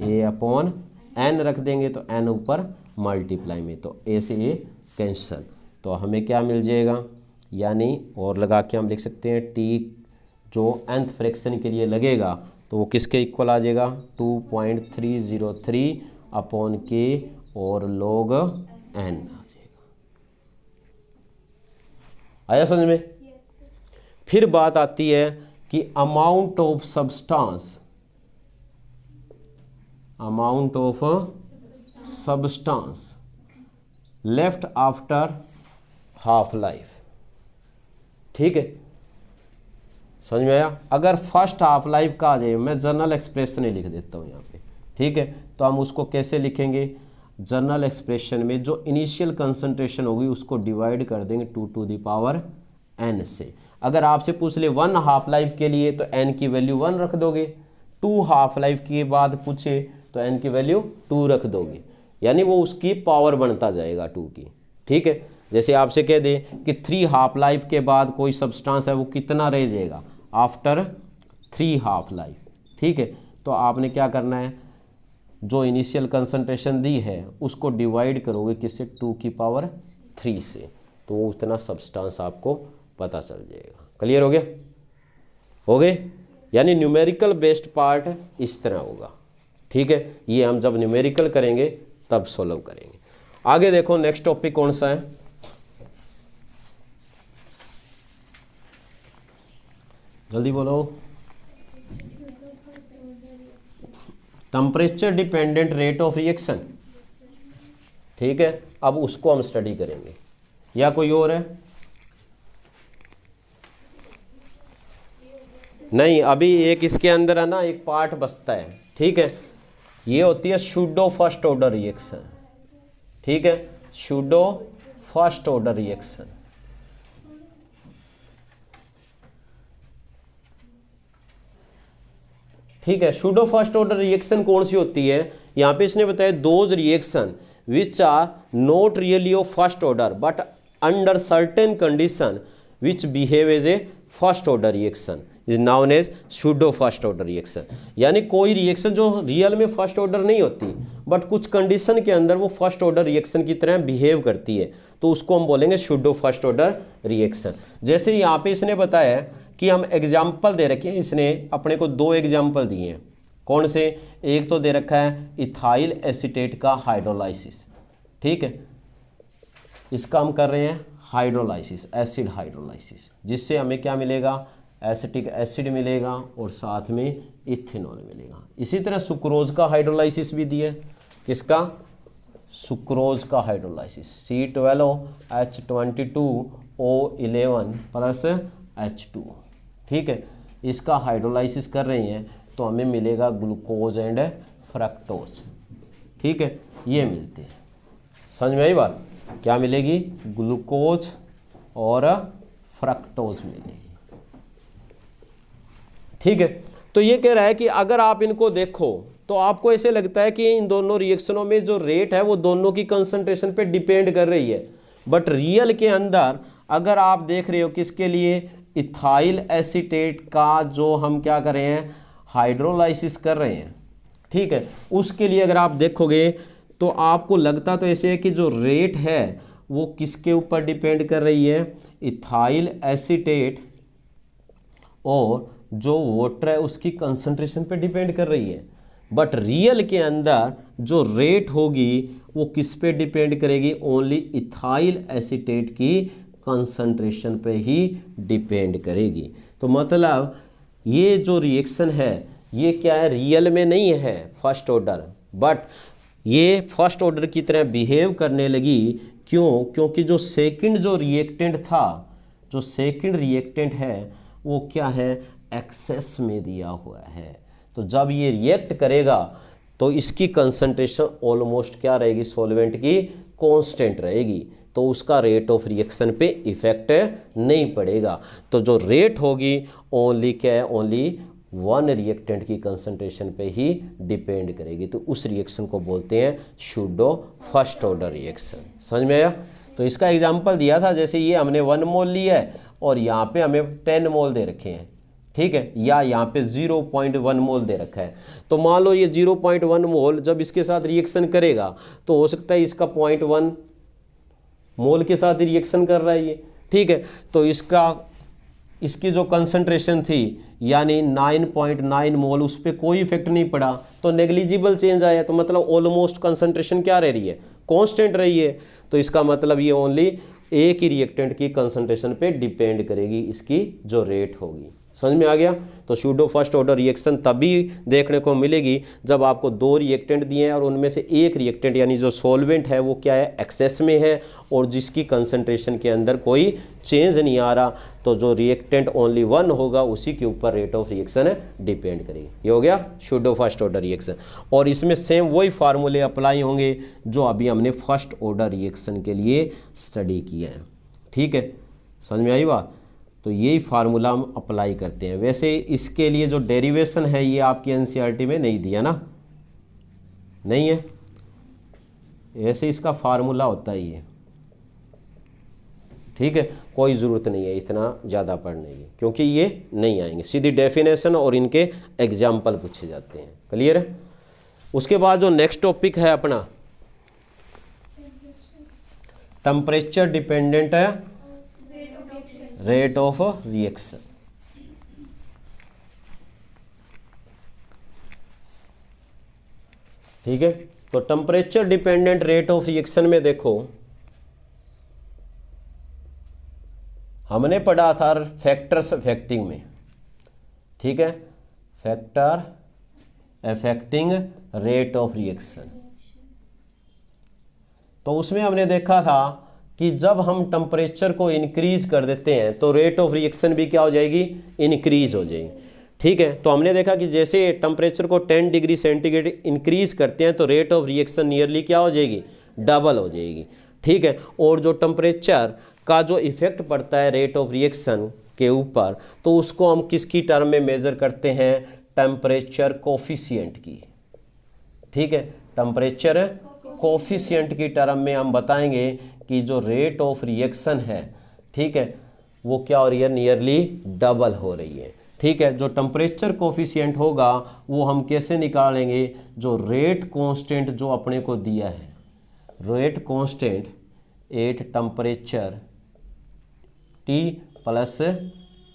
a/n रख देंगे, तो n ऊपर मल्टीप्लाई में, तो a से a कैंसल, तो हमें क्या मिल जाएगा, यानी और लगा के हम लिख सकते हैं t जो nth फ्रैक्शन के लिए लगेगा तो वो किसके इक्वल आ जाएगा, 2.303/k और log n आ जाएगा। आया समझ में। फिर बात आती है कि amount of substance left after half life, ठीक है। समझ में आया। अगर फर्स्ट हाफ लाइफ का आ जाए, मैं जनरल एक्सप्रेशन ही लिख देता हूँ यहाँ पे, ठीक है। तो हम उसको कैसे लिखेंगे, जनरल एक्सप्रेशन में जो इनिशियल कंसंट्रेशन होगी उसको डिवाइड कर देंगे 2n से। अगर आपसे पूछ ले 1 हाफ लाइफ के लिए तो n की वैल्यू 1 रख दोगे, 2 हाफ लाइफ के बाद पूछे तो n की वैल्यू 2 रख दोगे, यानी वो उसकी पावर बनता जाएगा 2 की, ठीक है। जैसे आपसे कह दे कि 3 हाफ लाइफ के बाद कोई सब्सटेंस है वो कितना रह जाएगा आफ्टर 3 हाफ लाइफ, ठीक है। तो आपने क्या करना है, जो इनिशियल कंसंट्रेशन दी है उसको डिवाइड करोगे किससे, 2⁻³ से, तो वो उतना सब्सटेंस आपको पता चल जाएगा। क्लियर हो गया, हो गए। यानी न्यूमेरिकल बेस्ड पार्ट इस तरह होगा, ठीक है। ये हम जब न्यूमेरिकल करेंगे तब सोल्व करेंगे। आगे देखो नेक्स्ट टॉपिक कौन सा है, जल्दी बोलो। Temperature dependent rate of reaction, ठीक है। अब उसको हम स्टडी करेंगे, या कोई और है, नहीं अभी एक इसके अंदर है ना एक पार्ट बचता है, ठीक है। ये होती है सूडो फर्स्ट ऑर्डर रिएक्शन, ठीक है, सूडो फर्स्ट ऑर्डर रिएक्शन। ठीक है, सूडो फर्स्ट ऑर्डर रिएक्शन कौन सी होती है, यहाँ पे इसने बताया those reaction which are not really of first order but under certain condition which behave as a first order reaction is known as pseudo first order reaction. यानी कोई reaction जो रियल में फर्स्ट ऑर्डर नहीं होती but कुछ condition के अंदर वो फर्स्ट ऑर्डर रिएक्शन की तरह बिहेव करती है, तो उसको हम बोलेंगे सूडो फर्स्ट ऑर्डर रिएक्शन। जैसे यहाँ पे इसने बताया कि हम एग्जाम्पल दे रखे हैं, इसने अपने को 2 एग्जाम्पल दिए हैं। कौन से? एक तो दे रखा है इथाइल एसीटेट का हाइड्रोलाइसिस, ठीक है, इसका हम कर रहे हैं हाइड्रोलाइसिस, एसिड हाइड्रोलाइसिस, जिससे हमें क्या मिलेगा? एसिटिक एसिड मिलेगा और साथ में इथेनॉल मिलेगा। इसी तरह सुक्रोज का हाइड्रोलाइसिस भी दिया है। किसका? सुक्रोज का हाइड्रोलाइसिस, C12H22O11 प्लस H2, ठीक है, इसका हाइड्रोलाइसिस कर रहे हैं तो हमें मिलेगा ग्लूकोज एंड फ्रक्टोज, ठीक है, ये मिलते हैं। समझ में आई बात? क्या मिलेगी? ग्लूकोज और फ्रक्टोज मिलेगी, ठीक है। तो ये कह रहा है कि अगर आप इनको देखो तो आपको ऐसे लगता है कि इन दोनों रिएक्शनों में जो रेट है वो दोनों की कंसंट्रेशन पे डिपेंड कर रही है, बट रियल के अंदर अगर आप देख रहे हो किसके लिए? इथाइल एसीटेट का जो हम क्या कर रहे हैं? हाइड्रोलाइसिस कर रहे हैं, ठीक है, उसके लिए अगर आप देखोगे तो आपको लगता तो ऐसे है कि जो रेट है वो किसके ऊपर डिपेंड कर रही है? इथाइल एसीटेट और जो वाटर है उसकी कंसंट्रेशन पे डिपेंड कर रही है, बट रियल के अंदर जो रेट होगी वो किस पे डिपेंड करेगी? ओनली इथाइल एसीटेट की कंसंट्रेशन पे ही डिपेंड करेगी। तो मतलब ये जो रिएक्शन है ये क्या है? रियल में नहीं है फर्स्ट ऑर्डर, बट ये फर्स्ट ऑर्डर की तरह बिहेव करने लगी। क्यों? क्योंकि जो सेकंड जो रिएक्टेंट था, जो सेकंड रिएक्टेंट है वो क्या है? एक्सेस में दिया हुआ है। तो जब ये रिएक्ट करेगा तो इसकी कंसंट्रेशन ऑलमोस्ट क्या रहेगी? सॉल्वेंट की कांस्टेंट रहेगी, तो उसका रेट ऑफ रिएक्शन पे इफेक्ट नहीं पड़ेगा। तो जो रेट होगी ओनली क्या है? ओनली वन रिएक्टेंट की कंसंट्रेशन पे ही डिपेंड करेगी। तो उस रिएक्शन को बोलते हैं सूडो फर्स्ट ऑर्डर रिएक्शन। समझ में आया? तो इसका एग्जांपल दिया था, जैसे ये हमने 1 मोल लिया है और यहाँ पे हमें 10 मोल दे रखे हैं, ठीक है, या यहाँ पे 0.1 मोल दे रखा है। तो मान लो ये 0.1 मोल जब इसके साथ रिएक्शन करेगा तो हो सकता है इसका 0.1 मोल के साथ रिएक्शन कर रहा है ये, ठीक है। तो इसकी जो कंसंट्रेशन थी यानी 9.9 मोल, उस पर कोई इफेक्ट नहीं पड़ा, तो नेग्लिजिबल चेंज आया। तो मतलब ऑलमोस्ट कंसंट्रेशन क्या रह रही है? कांस्टेंट रही है। तो इसका मतलब ये ओनली एक ही रिएक्टेंट की कंसंट्रेशन पे डिपेंड करेगी इसकी जो रेट होगी। समझ में आ गया? तो सूडो फर्स्ट ऑर्डर रिएक्शन तभी देखने को मिलेगी जब आपको 2 रिएक्टेंट दिए हैं और उनमें से एक रिएक्टेंट यानी जो सॉल्वेंट है वो क्या है? एक्सेस में है और जिसकी कंसंट्रेशन के अंदर कोई चेंज नहीं आ रहा। तो जो रिएक्टेंट ओनली 1 होगा उसी के ऊपर रेट ऑफ रिएक्शन डिपेंड करेगी। ये हो गया सूडो फर्स्ट ऑर्डर रिएक्शन। और इसमें सेम वही फार्मूले अप्लाई होंगे जो अभी हमने फर्स्ट ऑर्डर रिएक्शन के लिए स्टडी किए हैं, ठीक है। समझ में आई बात? तो यही फार्मूला हम अप्लाई करते हैं। वैसे इसके लिए जो डेरिवेशन है ये आपकी एनसीईआरटी में नहीं दिया ना, नहीं है, ऐसे इसका फार्मूला होता ही है, ठीक है। कोई ज़रूरत नहीं है इतना ज़्यादा पढ़ने की, क्योंकि ये नहीं आएंगे, सीधी डेफिनेशन और इनके एग्जाम्पल पूछे जाते हैं। क्लियर है? उसके बाद जो नेक्स्ट टॉपिक है अपना टेम्परेचर डिपेंडेंट है रेट ऑफ रिएक्शन। ठीक है, तो temperature dependent rate of reaction में देखो हमने पढ़ा था फैक्टर्स अफेक्टिंग में, ठीक है, factor affecting rate of reaction. तो उसमें हमने देखा था कि जब हम टेम्परेचर को इंक्रीज कर देते हैं तो रेट ऑफ रिएक्शन भी क्या हो जाएगी? इंक्रीज हो जाएगी। ठीक है, तो हमने देखा कि जैसे टेम्परेचर को 10 डिग्री सेंटीग्रेड इंक्रीज करते हैं तो रेट ऑफ रिएक्शन नियरली क्या हो जाएगी? डबल हो जाएगी। ठीक है, और जो टेम्परेचर का जो इफेक्ट पड़ता है रेट ऑफ रिएक्शन के ऊपर तो उसको हम किसकी टर्म में मेजर करते हैं? टेम्परेचर कोफिशिएंट की। ठीक है, टेम्परेचर कोफिशिएंट की टर्म में हम बताएंगे कि जो रेट ऑफ रिएक्शन है, ठीक है, वो क्या हो रही है? नियरली डबल हो रही है। ठीक है, जो टेम्परेचर कोफिशिएंट होगा वो हम कैसे निकालेंगे? जो रेट कांस्टेंट जो अपने को दिया है, rate constant at temperature T plus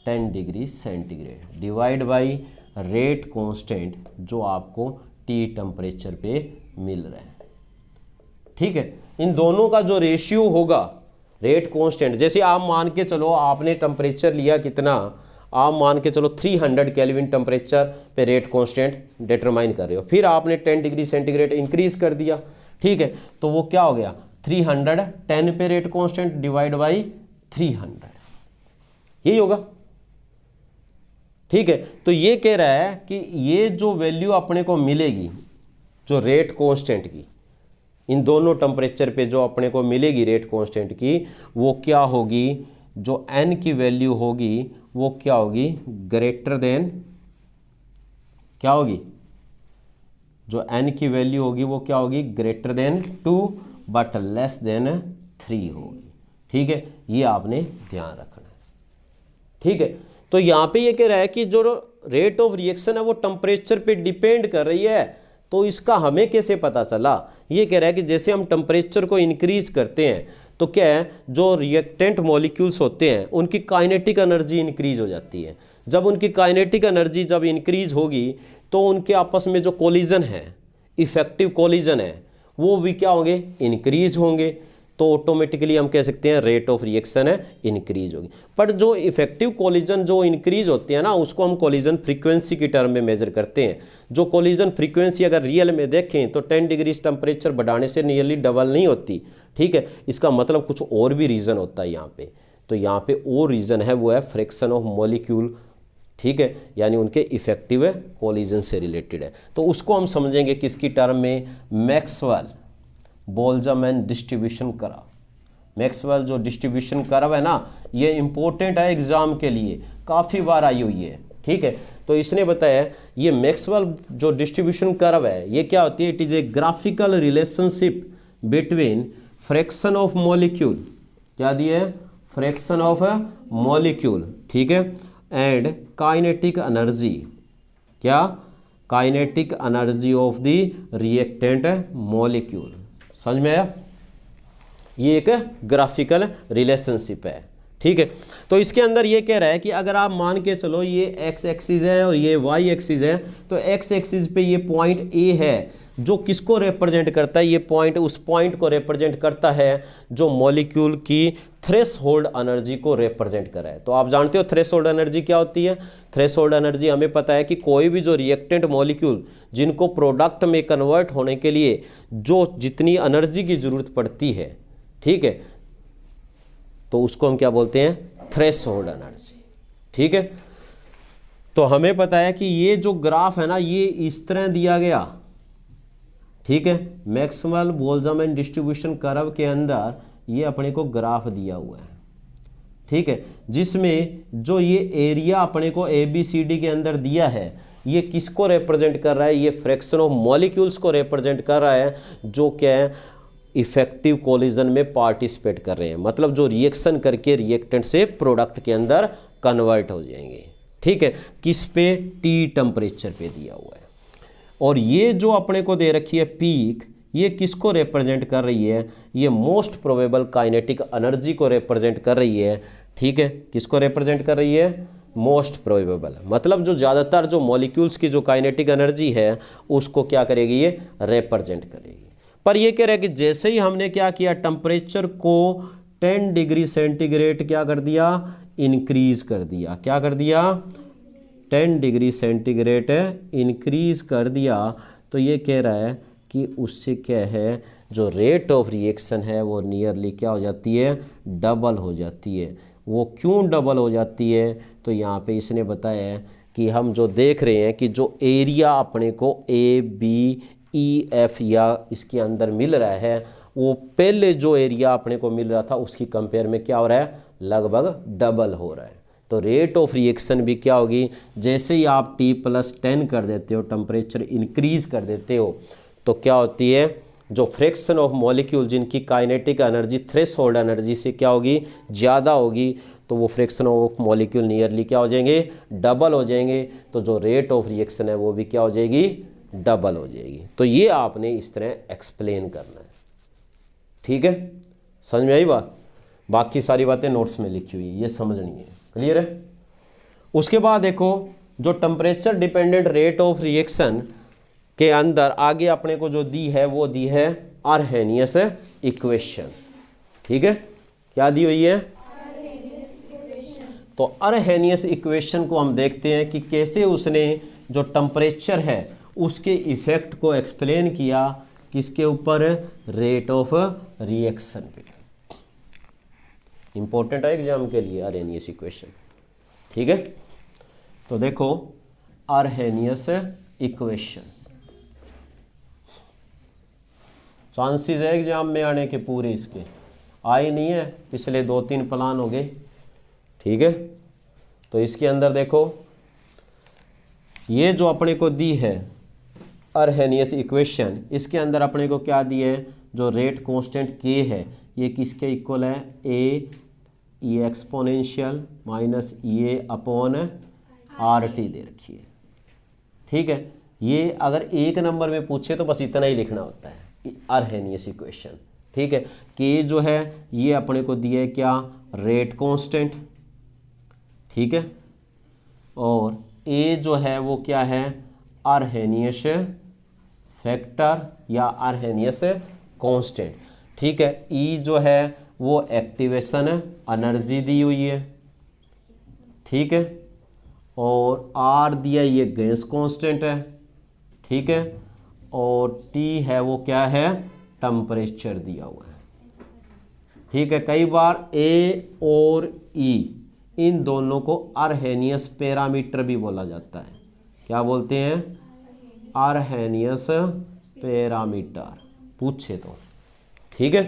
10 degree centigrade divide by rate constant जो आपको टी टेम्परेचर पे मिल रहा है। ठीक है, इन दोनों का जो रेशियो होगा रेट कांस्टेंट, जैसे आप मान के चलो आपने टेम्परेचर लिया कितना, आप मान के चलो 300 केल्विन टेम्परेचर पे रेट कांस्टेंट डिटरमाइन कर रहे हो, फिर आपने 10 डिग्री सेंटीग्रेड इंक्रीज कर दिया। ठीक है, तो वो क्या हो गया 310 पे रेट कांस्टेंट डिवाइड बाई 300, यही होगा। ठीक है, तो ये कह रहा है कि ये जो वैल्यू अपने को मिलेगी जो रेट कांस्टेंट की, इन दोनों टेम्परेचर पे जो अपने को मिलेगी रेट कांस्टेंट की, वो क्या होगी, जो n की वैल्यू होगी वो क्या होगी, ग्रेटर देन, क्या होगी, जो n की वैल्यू होगी वो क्या होगी, greater than 2 but less than 3 होगी। ठीक है, ये आपने ध्यान रखना है। ठीक है, तो यहाँ पे ये कह रहा है कि जो रेट ऑफ रिएक्शन है वो टेम्परेचर पे डिपेंड कर रही है। तो इसका हमें कैसे पता चला, ये कह रहा है कि जैसे हम टेम्परेचर को इंक्रीज करते हैं तो क्या है, जो रिएक्टेंट मॉलिक्यूल्स होते हैं उनकी काइनेटिक एनर्जी इंक्रीज हो जाती है। जब उनकी काइनेटिक एनर्जी जब इंक्रीज होगी तो उनके आपस में जो कोलिजन है, इफेक्टिव कोलिजन है, वो भी क्या होंगे, इंक्रीज होंगे। तो ऑटोमेटिकली हम कह सकते हैं रेट ऑफ रिएक्शन है इंक्रीज होगी। पर जो इफेक्टिव कोलिजन जो इंक्रीज होते हैं ना, उसको हम कोलिजन फ्रीक्वेंसी की टर्म में मेजर करते हैं। जो कोलिजन फ्रीक्वेंसी अगर रियल में देखें तो 10 डिग्री टेम्परेचर बढ़ाने से नियरली डबल नहीं होती। ठीक है, इसका मतलब कुछ और भी रीज़न होता है यहाँ पे। तो यहाँ पे और रीज़न है, वो है फ्रैक्शन ऑफ मॉलिक्यूल। ठीक है, यानी उनके इफेक्टिव कोलिजन से रिलेटेड है। तो उसको हम समझेंगे किसकी टर्म में, Maxwell Boltzmann distribution curve. Maxwell जो डिस्ट्रीब्यूशन कर्व है ना, ये इंपॉर्टेंट है एग्जाम के लिए, काफ़ी बार आई हुई है। ठीक है, तो इसने बताया ये मैक्सवेल जो डिस्ट्रीब्यूशन कर्व है ये क्या होती है, it is a graphical relationship between fraction of molecule, क्या दिया है, फ्रैक्शन ऑफ मॉलिक्यूल, ठीक है, एंड काइनेटिक एनर्जी, क्या, kinetic energy of the reactant molecule. समझ में आया, ये एक ग्राफिकल रिलेशनशिप है। ठीक है, तो इसके अंदर ये कह रहा है कि अगर आप मान के चलो ये एक्स एक्सिस है और ये वाई एक्सिस है, तो एक्स एक्सिस पे ये पॉइंट ए है जो किसको रिप्रेजेंट करता है, ये पॉइंट उस पॉइंट को रिप्रेजेंट करता है जो मॉलिक्यूल की थ्रेशोल्ड एनर्जी को रिप्रेजेंट कर रहा है। तो आप जानते हो थ्रेशोल्ड एनर्जी क्या होती है। थ्रेशोल्ड एनर्जी हमें पता है कि कोई भी जो रिएक्टेंट मॉलिक्यूल जिनको प्रोडक्ट में कन्वर्ट होने के लिए जो जितनी एनर्जी की जरूरत पड़ती है, ठीक है, तो उसको हम क्या बोलते हैं, थ्रेशोल्ड एनर्जी। ठीक है, तो हमें पता है कि ये जो ग्राफ है ना, ये इस तरह दिया गया। ठीक है, मैक्सवेल बोल्ट्जमैन डिस्ट्रीब्यूशन कर्व के अंदर ये अपने को ग्राफ दिया हुआ है। ठीक है, जिसमें जो ये एरिया अपने को ABCD के अंदर दिया है, ये किसको रिप्रेजेंट कर रहा है, ये फ्रैक्शन ऑफ मॉलिक्यूल्स को रिप्रेजेंट कर रहा है जो क्या है, इफेक्टिव कोलिजन में पार्टिसिपेट कर रहे हैं, मतलब जो रिएक्शन करके रिएक्टेंट से प्रोडक्ट के अंदर कन्वर्ट हो जाएंगे। ठीक है, किस पे, टी टेम्परेचर पे दिया हुआ है। और ये जो अपने को दे रखी है पीक, ये किसको रिप्रेजेंट कर रही है, ये मोस्ट प्रोबेबल काइनेटिक एनर्जी को रिप्रेजेंट कर रही है। ठीक है, किसको रिप्रेजेंट कर रही है, मोस्ट प्रोबेबल, मतलब जो ज़्यादातर जो मॉलिक्यूल्स की जो काइनेटिक एनर्जी है उसको क्या करेगी, ये रिप्रेजेंट करेगी। पर ये कह रहा है कि जैसे ही हमने क्या किया, टेम्परेचर को 10 डिग्री सेंटीग्रेड क्या कर दिया, इंक्रीज कर दिया। क्या कर दिया, 10 डिग्री सेंटीग्रेड इंक्रीज कर दिया। तो ये कह रहा है कि उससे क्या है, जो रेट ऑफ रिएक्शन है वो नियरली क्या हो जाती है, डबल हो जाती है। वो क्यों डबल हो जाती है, तो यहाँ पे इसने बताया है कि हम जो देख रहे हैं कि जो एरिया अपने को ABEF या इसके अंदर मिल रहा है, वो पहले जो एरिया अपने को मिल रहा था उसकी कंपेयर में क्या हो रहा है, लगभग डबल हो रहा है। तो रेट ऑफ रिएक्शन भी क्या होगी, जैसे ही आप T+10 कर देते हो, टेम्परेचर इंक्रीज कर देते हो, तो क्या होती है, जो फ्रैक्शन ऑफ मॉलिक्यूल जिनकी काइनेटिक एनर्जी थ्रेशोल्ड एनर्जी से क्या होगी, ज़्यादा होगी, तो वो फ्रैक्शन ऑफ मॉलिक्यूल नियरली क्या हो जाएंगे, डबल हो जाएंगे। तो जो रेट ऑफ रिएक्शन है वो भी क्या हो जाएगी, डबल हो जाएगी। तो ये आपने इस तरह एक्सप्लेन करना है। ठीक है, समझ में आई बात। बाकी सारी बातें नोट्स में लिखी हुई है, ये समझनी है। क्लियर है। उसके बाद देखो जो temperature dependent rate of reaction के अंदर आगे अपने को जो दी है वो दी है आर्हेनियस इक्वेशन। ठीक है, क्या दी हुई है? तो आर्हेनियस इक्वेशन को हम देखते हैं कि कैसे उसने जो टेम्परेचर है उसके इफेक्ट को एक्सप्लेन किया, किसके ऊपर? रेट ऑफ रिएक्शन पे। इंपॉर्टेंट है एग्जाम के लिए आर्हेनियस इक्वेशन। ठीक है, तो देखो आर्हेनियस इक्वेशन, चांसेस है एग्जाम में आने के पूरे, इसके आए नहीं है, पिछले 2-3 प्लान हो गए। ठीक है, तो इसके अंदर देखो ये जो अपने को दी है आर्हेनियस इक्वेशन, इसके अंदर अपने को क्या दी है? जो रेट कांस्टेंट के है ये किसके इक्वल है? A exponential minus A upon R T दे रखी है। ठीक है, ये अगर एक नंबर में पूछे तो बस इतना ही लिखना होता है आर्हेनियस इक्वेशन। ठीक है, के जो है ये अपने को दिया है क्या? Rate constant. ठीक है, और ए जो है वो क्या है? आर्हेनियस फैक्टर या आर्हेनियस कांस्टेंट। ठीक है, ई जो है वो एक्टिवेशन एनर्जी दी हुई है। ठीक है, और आर दिया ये गैस कांस्टेंट है। ठीक है, और टी है वो क्या है? टेम्परेचर दिया हुआ है। ठीक है, कई बार ए और ई इन दोनों को आर्हेनियस पैरामीटर भी बोला जाता है। क्या बोलते हैं? आर्हेनियस पैरामीटर पूछे तो। ठीक है,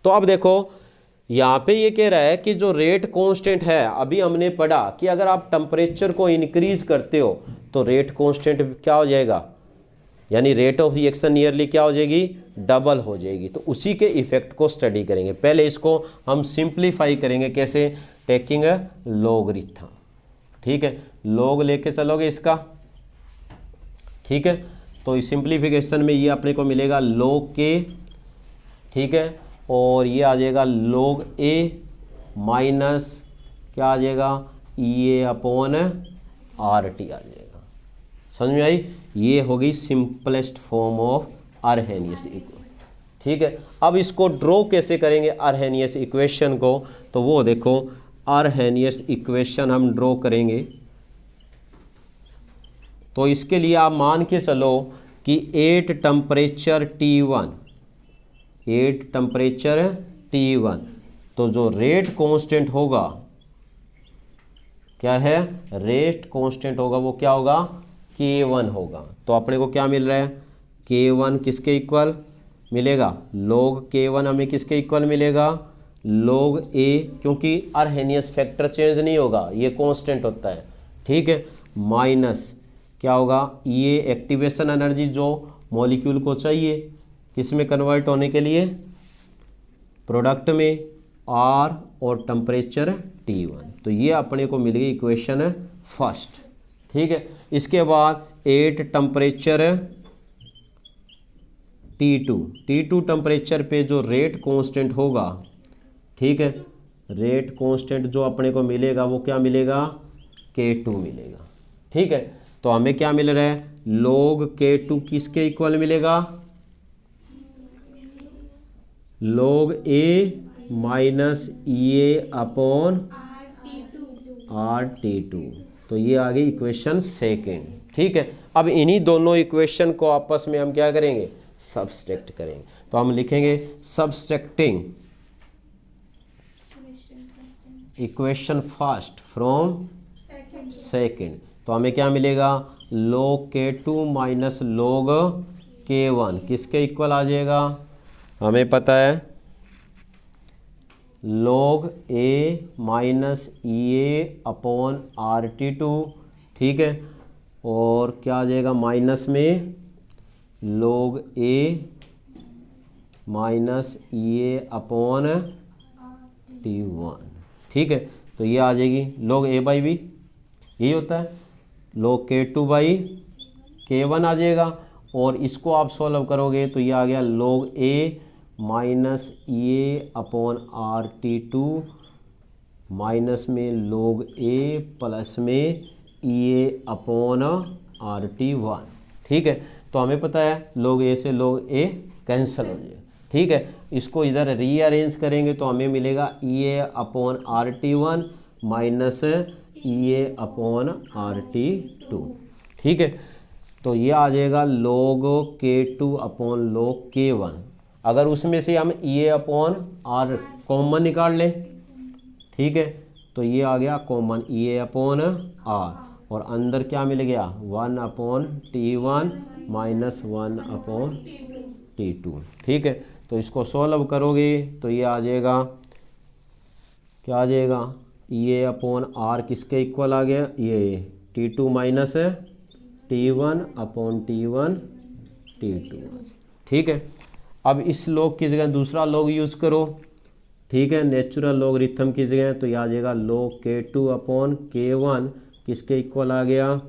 तो अब देखो यहाँ पे ये कह रहा है कि जो रेट कांस्टेंट है, अभी हमने पढ़ा कि अगर आप टेम्परेचर को इंक्रीज करते हो तो रेट कांस्टेंट क्या हो जाएगा? यानी रेट ऑफ रिएक्शन नियरली क्या हो जाएगी? डबल हो जाएगी। तो उसी के इफेक्ट को स्टडी करेंगे। पहले इसको हम सिंप्लीफाई करेंगे, कैसे? Taking logarithm. ठीक है, लॉग लेके चलोगे इसका। ठीक है, तो इस सिंप्लीफिकेशन में ये अपने को मिलेगा लॉग के। ठीक है, और ये आ जाएगा लॉग ए माइनस क्या आ जाएगा? ई ए अपॉन आर टी आ जाएगा। समझ में आई? ये होगी simplest form of Arrhenius equation. ठीक है, अब इसको ड्रॉ कैसे करेंगे आर्हेनियस इक्वेशन को? तो वो देखो आर्हेनियस इक्वेशन हम ड्रॉ करेंगे। तो इसके लिए आप मान के चलो कि 8 टेम्परेचर T1, 8 टेम्परेचर T1, तो जो रेट कांस्टेंट होगा क्या है? रेट कांस्टेंट होगा वो क्या होगा? K1 होगा। तो अपने को क्या मिल रहा है? K1 किसके इक्वल मिलेगा? log K1 हमें किसके इक्वल मिलेगा? log A, क्योंकि आर्हेनियस फैक्टर चेंज नहीं होगा, ये कांस्टेंट होता है। ठीक है, माइनस क्या होगा? ये एक्टिवेशन एनर्जी जो मॉलिक्यूल को चाहिए किस में कन्वर्ट होने के लिए? प्रोडक्ट में, R और टेम्परेचर T1। तो ये अपने को मिल गई इक्वेशन फर्स्ट। ठीक है, इसके बाद 8 टेम्परेचर T2 टेम्परेचर पे जो रेट कांस्टेंट होगा, ठीक है, रेट कांस्टेंट जो अपने को मिलेगा वो क्या मिलेगा? K2 मिलेगा। ठीक है, तो हमें क्या मिल रहा है? log K2 किसके इक्वल मिलेगा? log A minus EA upon RT2। तो ये आ गई इक्वेशन सेकेंड। ठीक है, अब इन्हीं दोनों इक्वेशन को आपस में हम क्या करेंगे? सब्सट्रैक्ट करेंगे। तो हम लिखेंगे subtracting equation first from second. तो हमें क्या मिलेगा? log K2 minus log K1 किसके इक्वल आ जाएगा? हमें पता है log A minus EA upon RT2। ठीक है, और क्या आ जाएगा? माइनस में log A minus EA upon T1। ठीक है, तो ये आ जाएगी log A बाई B, यही होता है। log K2 बाई K1 आ जाएगा, और इसको आप सॉल्व करोगे तो ये आ गया log A minus EA upon RT2 minus में log a प्लस में EA/RT1। ठीक है, तो हमें पता है log a से log a कैंसिल हो जाए। ठीक है, इसको इधर रीअरेंज करेंगे तो हमें मिलेगा EA/RT1 माइनस EA/RT2। ठीक है, तो ये आ जाएगा log K2/log K1। अगर उसमें से हम EA/R कॉमन निकाल लें, ठीक है, तो ये आ गया कॉमन EA/R, और अंदर क्या मिल गया 1/T1 माइनस 1/T2। ठीक है, तो इसको सॉल्व करोगे तो ये आ जाएगा, क्या आ जाएगा, EA/R किसके इक्वल आ गया, ये T2 माइनस T1/T1 T2। ठीक है, अब इस log की जगह दूसरा log यूज़ करो। ठीक है, नेचुरल लॉगरिथम की जगह, तो ये आ जाएगा log K2/K1 किसके इक्वल आ गया,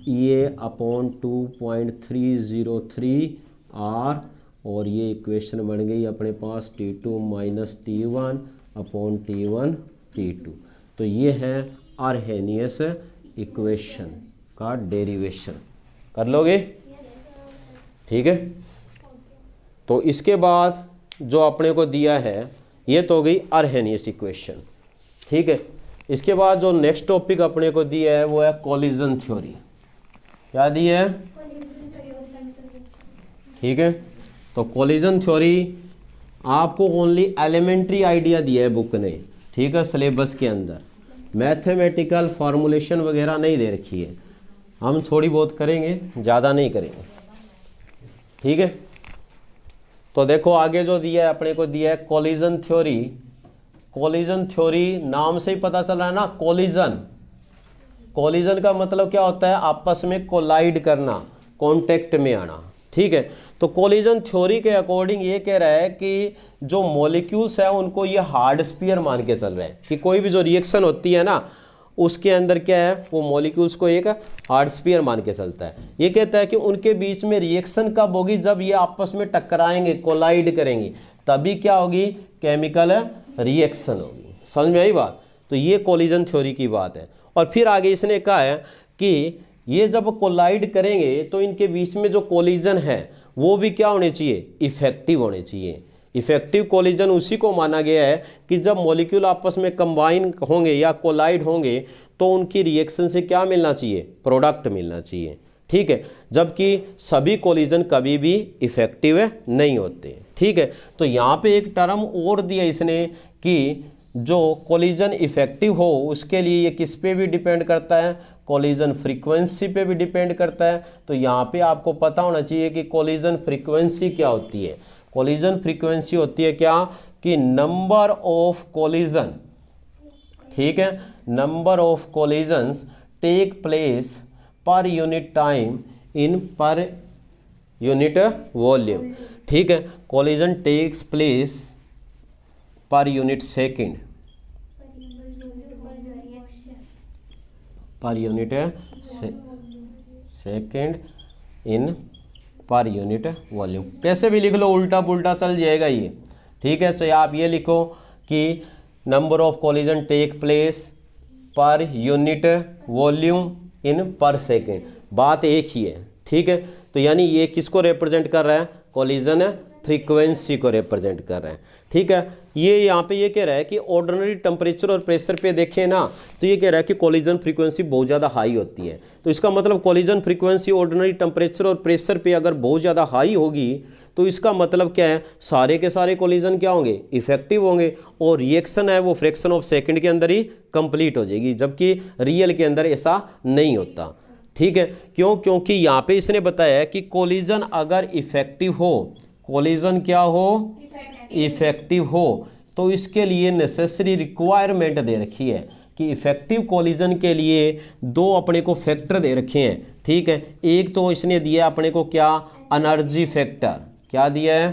EA/2.303R, और ये इक्वेशन बन गई अपने पास T2 माइनस T1/T1 T2। तो ये है आर्हेनियस इक्वेशन का डेरिवेशन। कर लोगे? ठीक है, तो इसके बाद जो अपने को दिया है ये तो हो गई आर्हेनियस इक्वेशन। ठीक है, इसके बाद जो नेक्स्ट टॉपिक अपने को दिया है वो है कोलिजन थ्योरी। क्या दिया है? ठीक है, तो कोलिजन थ्योरी आपको ओनली एलिमेंट्री आइडिया दिया है बुक ने। ठीक है, सिलेबस के अंदर मैथमेटिकल फॉर्मुलेशन वगैरह नहीं दे रखी है, हम थोड़ी बहुत करेंगे, ज़्यादा नहीं करेंगे। ठीक है, तो देखो आगे जो दिया है अपने को दिया है कोलिजन थ्योरी। कोलिजन थ्योरी नाम से ही पता चल रहा है ना, कोलिजन। कोलिजन का मतलब क्या होता है, आपस में कोलाइड करना, कांटेक्ट में आना। ठीक है, तो कोलिजन थ्योरी के अकॉर्डिंग ये कह रहा है कि जो मॉलिक्यूल्स है उनको ये हार्ड स्फीयर मान के चल रहे हैं कि कोई भी जो रिएक्शन होती है ना उसके अंदर क्या है, वो मॉलिक्यूल्स को एक हार्ड स्फीयर मान के चलता है। ये कहता है कि उनके बीच में रिएक्शन कब होगी, जब ये आपस में टकराएंगे, कोलाइड करेंगे, तभी क्या होगी, केमिकल रिएक्शन होगी। समझ में आई बात? तो ये कोलिजन थ्योरी की बात है। और फिर आगे इसने कहा है कि ये जब कोलाइड करेंगे तो इनके बीच में जो कोलिजन है वो भी क्या होने चाहिए, इफेक्टिव होने चाहिए। इफेक्टिव कोलिजन उसी को माना गया है कि जब मॉलिक्यूल आपस में कंबाइन होंगे या कोलाइड होंगे तो उनकी रिएक्शन से क्या मिलना चाहिए, प्रोडक्ट मिलना चाहिए। ठीक है, जबकि सभी कोलिजन कभी भी इफेक्टिव नहीं होते। ठीक है, तो यहाँ पे एक टर्म और दिया इसने कि जो कोलिजन इफेक्टिव हो उसके लिए ये किस पे भी डिपेंड करता है, कोलिजन फ्रीक्वेंसी पे भी डिपेंड करता है। तो यहाँ पे आपको पता होना चाहिए कि कोलिजन फ्रीक्वेंसी क्या होती है। कोलिजन फ्रीक्वेंसी होती है क्या, कि नंबर ऑफ कोलिजन, ठीक है, number of collisions take place per unit time in per unit volume. ठीक है, collision takes place per unit second, per unit second in per unit volume. कैसे भी लिख लो, उल्टा पुल्टा चल जाएगा ये। ठीक है, चाहे आप ये लिखो कि number of collision take place per unit volume in per second, बात एक ही है। ठीक है, तो यानी ये किसको रिप्रेजेंट कर रहा है, कोलिजन फ्रीक्वेंसी को रिप्रेजेंट कर रहा है। ठीक है, ये यहाँ पे ये कह रहा है कि ऑर्डिनरी टेम्परेचर और प्रेशर पे देखें ना, तो ये कह रहा है कि कोलिजन फ्रीक्वेंसी बहुत ज़्यादा हाई होती है। तो इसका मतलब कोलिजन फ्रीक्वेंसी ऑर्डिनरी टेम्परेचर और प्रेशर पे अगर बहुत ज़्यादा हाई होगी तो इसका मतलब क्या है, सारे के सारे कोलिजन क्या होंगे, इफेक्टिव होंगे, और रिएक्शन है वो फ्रैक्शन ऑफ सेकंड के अंदर ही कंप्लीट हो जाएगी, जबकि रियल के अंदर ऐसा नहीं होता। ठीक है, क्यों? क्योंकि यहाँ पे इसने बताया है कि कोलिजन अगर इफेक्टिव हो, कोलिजन क्या हो, इफेक्टिव हो, तो इसके लिए नेसेसरी रिक्वायरमेंट दे रखी है कि इफेक्टिव कोलिजन के लिए दो अपने को फैक्टर दे रखे हैं। ठीक है, एक तो इसने दिया अपने को क्या, एनर्जी फैक्टर। क्या दिया है,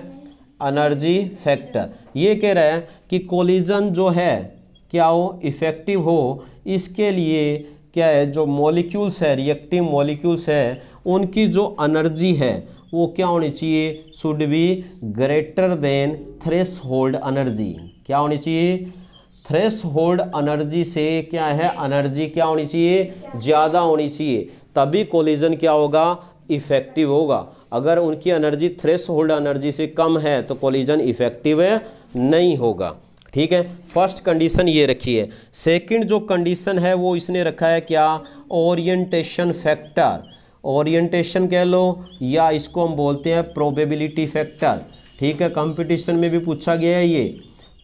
एनर्जी फैक्टर। ये कह रहा है कि कोलिजन जो है क्या हो, इफेक्टिव हो, इसके लिए क्या है, जो मॉलिक्यूल्स है, रिएक्टिव मॉलिक्यूल्स है, उनकी जो एनर्जी है वो क्या होनी चाहिए, should be greater than threshold energy. क्या होनी चाहिए, थ्रेशोल्ड एनर्जी से क्या है, एनर्जी क्या होनी चाहिए, ज़्यादा होनी चाहिए, तभी कोलिजन क्या होगा, इफेक्टिव होगा। अगर उनकी एनर्जी थ्रेशोल्ड एनर्जी से कम है तो कोलिजन इफेक्टिव नहीं होगा। ठीक है, फर्स्ट कंडीशन ये रखी है। सेकंड जो कंडीशन है वो इसने रखा है क्या, ओरिएंटेशन फैक्टर। ओरिएंटेशन कह लो या इसको हम बोलते हैं प्रोबेबिलिटी फैक्टर। ठीक है, कंपटीशन में भी पूछा गया है ये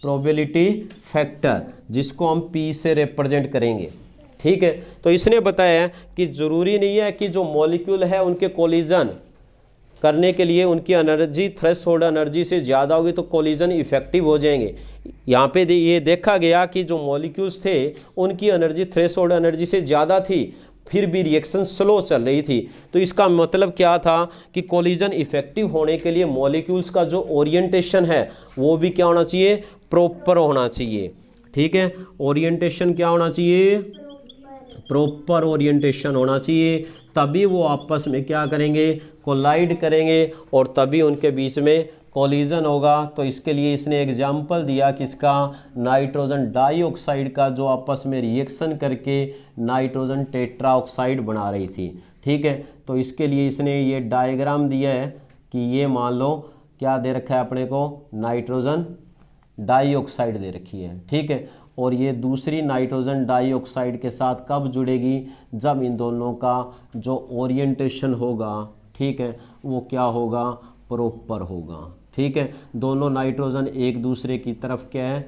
प्रोबेबिलिटी फैक्टर, जिसको हम P से रिप्रेजेंट करेंगे। ठीक है, तो इसने बताया कि ज़रूरी नहीं है कि जो मॉलिक्यूल है उनके कोलिजन करने के लिए उनकी एनर्जी थ्रेशोल्ड एनर्जी से ज़्यादा होगी तो कोलिजन इफेक्टिव हो जाएंगे। यहाँ पे ये देखा गया कि जो मॉलिक्यूल्स थे उनकी एनर्जी थ्रेशोल्ड एनर्जी से ज़्यादा थी, फिर भी रिएक्शन स्लो चल रही थी। तो इसका मतलब क्या था कि कोलिजन इफेक्टिव होने के लिए मॉलिक्यूल्स का जो ओरिएंटेशन है वो भी क्या होना चाहिए, प्रॉपर होना चाहिए। ठीक है, ओरिएंटेशन क्या होना चाहिए, प्रॉपर ओरिएंटेशन होना चाहिए, तभी वो आपस में क्या करेंगे, कोलाइड करेंगे और तभी उनके बीच में कोलिजन होगा। तो इसके लिए इसने एग्जाम्पल दिया किसका, नाइट्रोजन डाइऑक्साइड का, जो आपस में रिएक्शन करके नाइट्रोजन टेट्राऑक्साइड बना रही थी। ठीक है, तो इसके लिए इसने ये डायग्राम दिया है कि ये मान लो क्या दे रखा है अपने को, नाइट्रोजन डाइऑक्साइड दे रखी है। ठीक है, और ये दूसरी नाइट्रोजन डाइऑक्साइड के साथ कब जुड़ेगी, जब इन दोनों का जो ओरिएंटेशन होगा, ठीक है, वो क्या होगा, प्रॉपर होगा। ठीक है, दोनों नाइट्रोजन एक दूसरे की तरफ क्या है,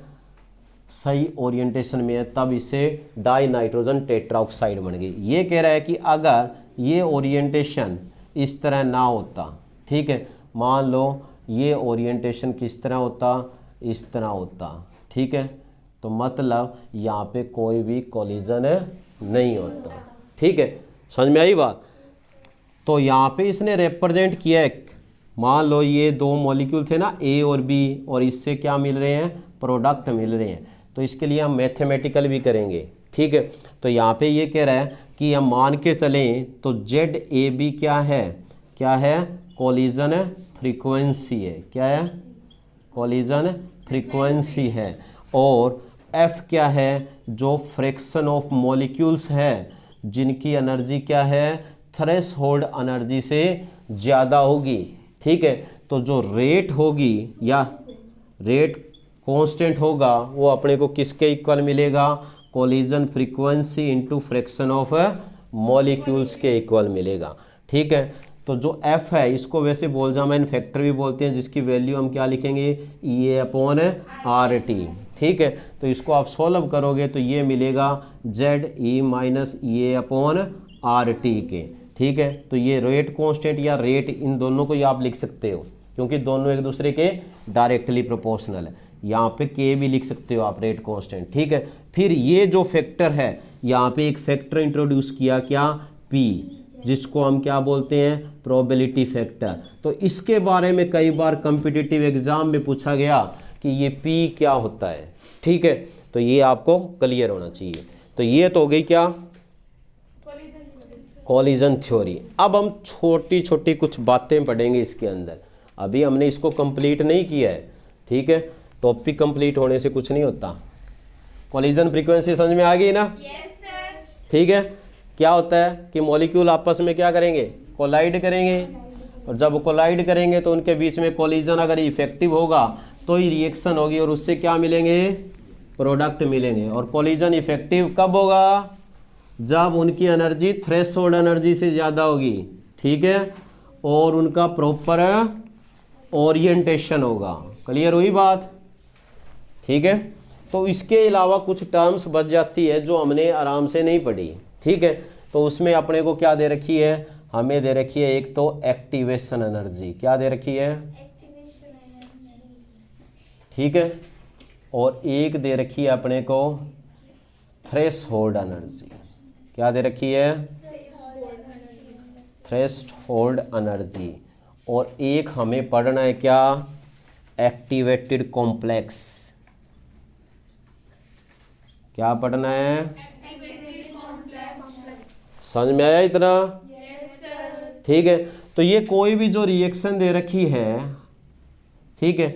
सही ओरिएंटेशन में है, तब इसे डाई नाइट्रोजन टेट्राऑक्साइड बन गई। ये कह रहा है कि अगर ये ओरिएंटेशन इस तरह ना होता, ठीक है, मान लो ये ओरिएंटेशन किस तरह होता, इस तरह होता, ठीक है, तो मतलब यहाँ पे कोई भी कोलिजन नहीं होता। ठीक है, समझ में आई बात। तो यहाँ पे इसने रिप्रेजेंट किया है, मान लो ये दो मॉलिक्यूल थे ना, ए और बी, और इससे क्या मिल रहे हैं, प्रोडक्ट मिल रहे हैं। तो इसके लिए हम मैथमेटिकल भी करेंगे। ठीक है, तो यहाँ पे ये कह रहा है कि हम मान के चलें तो जेड ए बी क्या है, क्या है, कोलिजन फ्रीक्वेंसी है, क्या है, कोलिजन फ्रीक्वेंसी है। और एफ क्या है, जो फ्रैक्शन ऑफ मॉलिक्यूल्स है जिनकी एनर्जी क्या है, थ्रेशोल्ड एनर्जी से ज़्यादा होगी। ठीक है, तो जो रेट होगी या रेट कांस्टेंट होगा वो अपने को किसके इक्वल मिलेगा, collision frequency into fraction of molecules के इक्वल मिलेगा। ठीक है, तो जो एफ है इसको वैसे बोल्ट्जमैन फैक्टर भी बोलते हैं, जिसकी वैल्यू हम क्या लिखेंगे, E/RT। ठीक है, तो इसको आप सॉल्व करोगे तो ये मिलेगा ZE - EA/RT के। ठीक है, तो ये रेट कांस्टेंट या रेट, इन दोनों को ही आप लिख सकते हो क्योंकि दोनों एक दूसरे के डायरेक्टली प्रोपोर्शनल है। यहाँ पे के भी लिख सकते हो आप, रेट कांस्टेंट। ठीक है, फिर ये जो फैक्टर है, यहाँ पे एक फैक्टर इंट्रोड्यूस किया, क्या, P, जिसको हम क्या बोलते हैं, प्रोबेबिलिटी फैक्टर। तो इसके बारे में कई बार कॉम्पिटिटिव एग्जाम में पूछा गया कि ये P क्या होता है। ठीक है, तो ये आपको क्लियर होना चाहिए। तो ये तो हो गई क्या, कोलिजन थ्योरी। अब हम छोटी छोटी कुछ बातें पढ़ेंगे इसके अंदर, अभी हमने इसको कंप्लीट नहीं किया है। ठीक है, टॉपिक कंप्लीट होने से कुछ नहीं होता। कोलिजन फ्रीक्वेंसी समझ में आ गई ना? Yes sir. ठीक है, क्या होता है कि मॉलिक्यूल आपस में क्या करेंगे, कोलाइड करेंगे, और जब कोलाइड करेंगे तो उनके बीच में कोलिजन अगर इफेक्टिव होगा तो ही रिएक्शन होगी और उससे क्या मिलेंगे, प्रोडक्ट मिलेंगे। और कोलिजन इफेक्टिव कब होगा, जब उनकी एनर्जी थ्रेशोल्ड एनर्जी से ज़्यादा होगी। ठीक है, और उनका प्रॉपर ओरिएंटेशन होगा। क्लियर हुई बात? ठीक है, तो इसके अलावा कुछ टर्म्स बच जाती है जो हमने आराम से नहीं पढ़ी। ठीक है, तो उसमें अपने को क्या दे रखी है, हमें दे रखी है एक तो एक्टिवेशन एनर्जी, क्या दे रखी है, ठीक है, और एक दे रखी है अपने को थ्रेशोल्ड एनर्जी, क्या दे रखी है, थ्रेशोल्ड एनर्जी। और एक हमें पढ़ना है क्या, एक्टिवेटेड कॉम्प्लेक्स। क्या पढ़ना है, समझ में आया इतना? ठीक है, तो ये कोई भी जो रिएक्शन दे रखी है, ठीक है,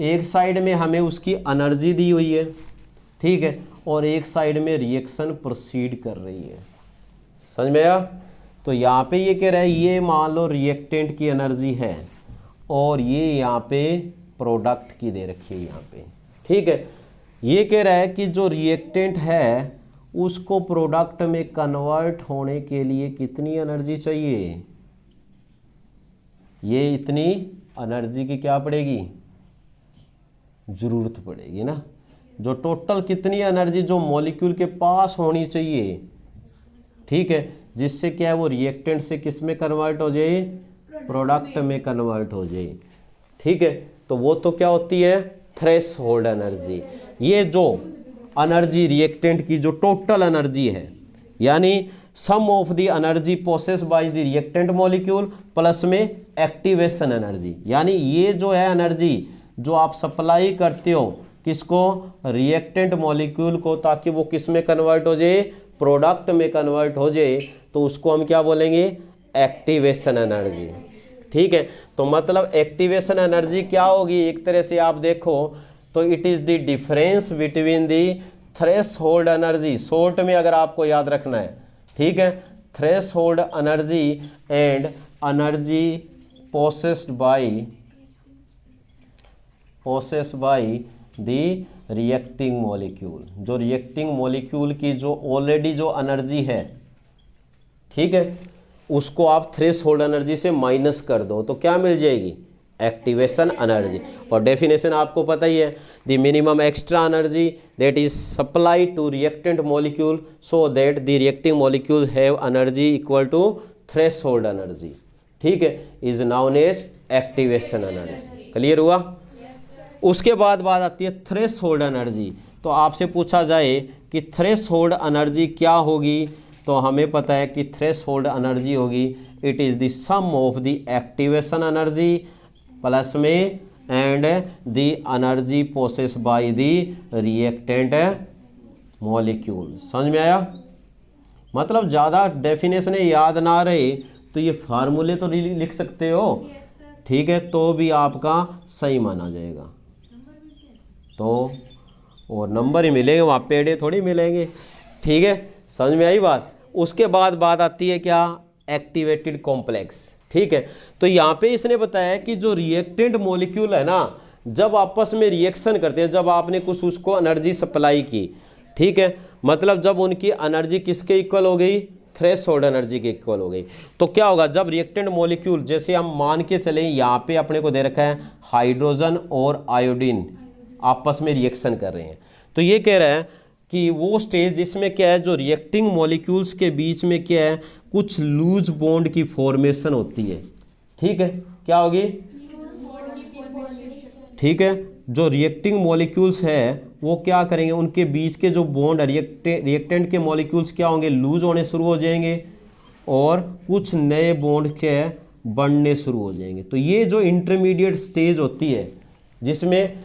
एक साइड में हमें उसकी एनर्जी दी हुई है, ठीक है, और एक साइड में रिएक्शन प्रोसीड कर रही है। समझ में आया? तो यहाँ पे ये कह रहा है, ये मान लो रिएक्टेंट की एनर्जी है और ये यहाँ पे प्रोडक्ट की दे रखी है यहाँ पे। ठीक है, ये कह रहा है कि जो रिएक्टेंट है उसको प्रोडक्ट में कन्वर्ट होने के लिए कितनी एनर्जी चाहिए, ये इतनी एनर्जी की क्या पड़ेगी, जरूरत पड़ेगी ना। जो टोटल कितनी एनर्जी जो मॉलिक्यूल के पास होनी चाहिए, ठीक है, जिससे क्या है वो रिएक्टेंट से किस में कन्वर्ट हो जाए, प्रोडक्ट में कन्वर्ट हो जाए। ठीक है, तो वो तो क्या होती है, थ्रेशोल्ड एनर्जी। ये जो एनर्जी रिएक्टेंट की जो टोटल एनर्जी है, यानी sum of the energy process by the reactant molecule plus में एक्टिवेशन एनर्जी, यानी ये जो है एनर्जी जो आप सप्लाई करते हो किसको, रिएक्टेंट मॉलिक्यूल को, ताकि वो किस में कन्वर्ट हो जाए, प्रोडक्ट में कन्वर्ट हो जाए, तो उसको हम क्या बोलेंगे, एक्टिवेशन एनर्जी। ठीक है, तो मतलब एक्टिवेशन एनर्जी क्या होगी, एक तरह से आप देखो तो it is the difference between the threshold energy, short में अगर आपको याद रखना है, ठीक है, threshold energy and energy possessed by the reacting molecule. जो रिएक्टिंग मॉलिक्यूल की जो ऑलरेडी जो एनर्जी है, ठीक है, उसको आप थ्रेशोल्ड एनर्जी से माइनस कर दो तो क्या मिल जाएगी, एक्टिवेशन एनर्जी। और डेफिनेशन आपको पता ही है, the minimum extra energy that is supply to reactant molecule so that the reacting molecule have energy equal to threshold energy, ठीक है, is known as activation energy. Clear हुआ? उसके बाद बात आती है थ्रेशोल्ड एनर्जी। तो आपसे पूछा जाए कि थ्रेशोल्ड एनर्जी क्या होगी, तो हमें पता है कि थ्रेशोल्ड एनर्जी होगी, it is the sum of the activation energy plus में and the energy process by the reactant molecule. समझ में आया? मतलब ज़्यादा डेफिनेशन याद ना रहे तो ये फार्मूले तो लिख सकते हो, ठीक है, तो भी आपका सही माना जाएगा। तो और नंबर ही मिलेंगे, वहाँ पेड़े थोड़ी मिलेंगे। ठीक है, समझ में आई बात? उसके बाद बात आती है क्या, एक्टिवेटेड कॉम्प्लेक्स। ठीक है, तो यहाँ पे इसने बताया कि जो रिएक्टेंट मॉलिक्यूल है ना, जब आपस में रिएक्शन करते हैं, जब आपने कुछ उसको एनर्जी सप्लाई की, ठीक है, मतलब जब उनकी एनर्जी किसके इक्वल हो गई, थ्रेशोल्ड एनर्जी के इक्वल हो गई, तो क्या होगा, जब रिएक्टेंट मॉलिक्यूल, जैसे हम मान के चलें यहाँ पे अपने को दे रखा है हाइड्रोजन और आयोडीन आपस में रिएक्शन कर रहे हैं, तो ये कह रहा है कि वो स्टेज जिसमें क्या है, जो रिएक्टिंग मॉलिक्यूल्स के बीच में क्या है, कुछ लूज बॉन्ड की फॉर्मेशन होती है। ठीक है, क्या होगी, ठीक है, जो रिएक्टिंग मॉलिक्यूल्स है वो क्या करेंगे, उनके बीच के जो बॉन्ड रिएक्टेंट के मॉलिक्यूल्स क्या होंगे, लूज होने शुरू हो जाएंगे और कुछ नए बॉन्ड के बनने शुरू हो जाएंगे। तो ये जो इंटरमीडिएट स्टेज होती है जिसमें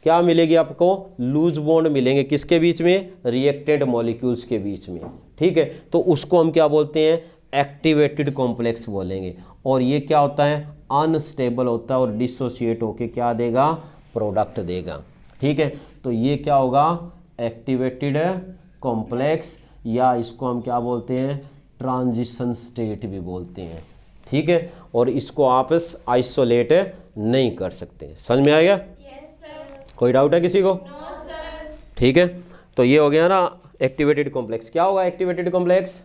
क्या मिलेगी आपको, लूज बॉन्ड मिलेंगे, किसके बीच में, रिएक्टेंट मॉलिक्यूल्स के बीच में। ठीक है, तो उसको हम क्या बोलते हैं, एक्टिवेटेड कॉम्प्लेक्स बोलेंगे। और ये क्या होता है, अनस्टेबल होता है और डिसोसिएट होके क्या देगा, प्रोडक्ट देगा। ठीक है, तो ये क्या होगा, एक्टिवेटेड कॉम्प्लेक्स, या इसको हम क्या बोलते हैं, ट्रांजिशन स्टेट भी बोलते हैं। ठीक है, और इसको आप आइसोलेट नहीं कर सकते। समझ में आ गया? कोई डाउट है किसी को? ठीक है, तो ये हो गया ना एक्टिवेटेड कॉम्प्लेक्स। क्या होगा activated complex,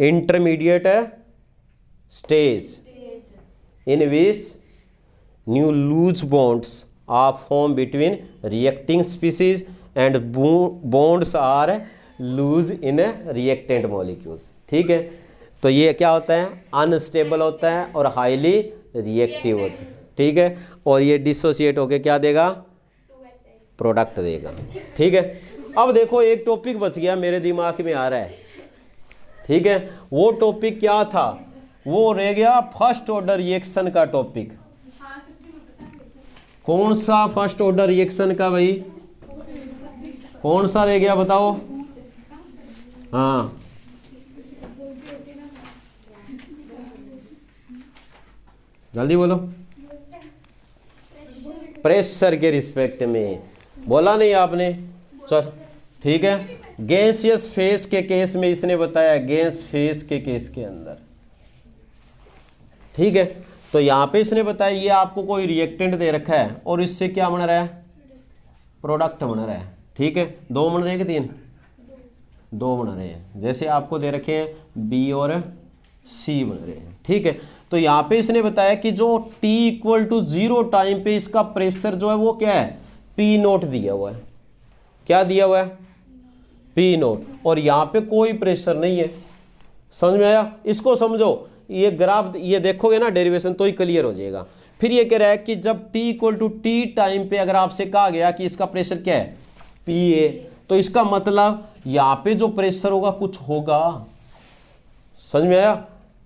intermediate stage in which new loose bonds are form between reacting species and bonds are loose in reactant molecules. ठीक है, तो ये क्या होता है, अनस्टेबल होता है और हाईली रिएक्टिव होता है। ठीक है, और ये डिसोसिएट होके क्या देगा, प्रोडक्ट देगा। ठीक है, अब देखो एक टॉपिक बच गया मेरे दिमाग में आ रहा है। ठीक है, वो टॉपिक क्या था, वो रह गया फर्स्ट ऑर्डर रिएक्शन का टॉपिक। कौन सा फर्स्ट ऑर्डर रिएक्शन का भाई, कौन सा रह गया बताओ? हाँ, जल्दी बोलो। प्रेशर के रिस्पेक्ट में, बोला नहीं आपने? चल ठीक है। गैसियस फेस के केस में इसने बताया, गैस फेस के केस के अंदर, ठीक है। तो यहाँ पे इसने बताया ये आपको कोई रिएक्टेंट दे रखा है और इससे क्या बन रहा है, प्रोडक्ट बन रहा है, ठीक है। दो बन रहे हैं कि तीन? दो बन रहे हैं। जैसे आपको दे रखे हैं बी और सी बन रहे हैं, ठीक है। तो यहाँ पे इसने बताया कि जो t इक्वल टू 0 टाइम पे इसका प्रेशर जो है वो क्या है, पी नोट दिया हुआ है। क्या दिया हुआ है? P note. और यहाँ पे कोई प्रेशर नहीं है। समझ में आया? इसको समझो, ये ग्राफ ये देखोगे ना डेरिवेशन तो ही क्लियर हो जाएगा। फिर ये कह रहा है कि जब t equal to T time पे अगर आपसे कहा गया कि इसका प्रेशर क्या है, पी ए, तो इसका मतलब यहाँ पे जो प्रेशर होगा कुछ होगा। समझ में आया?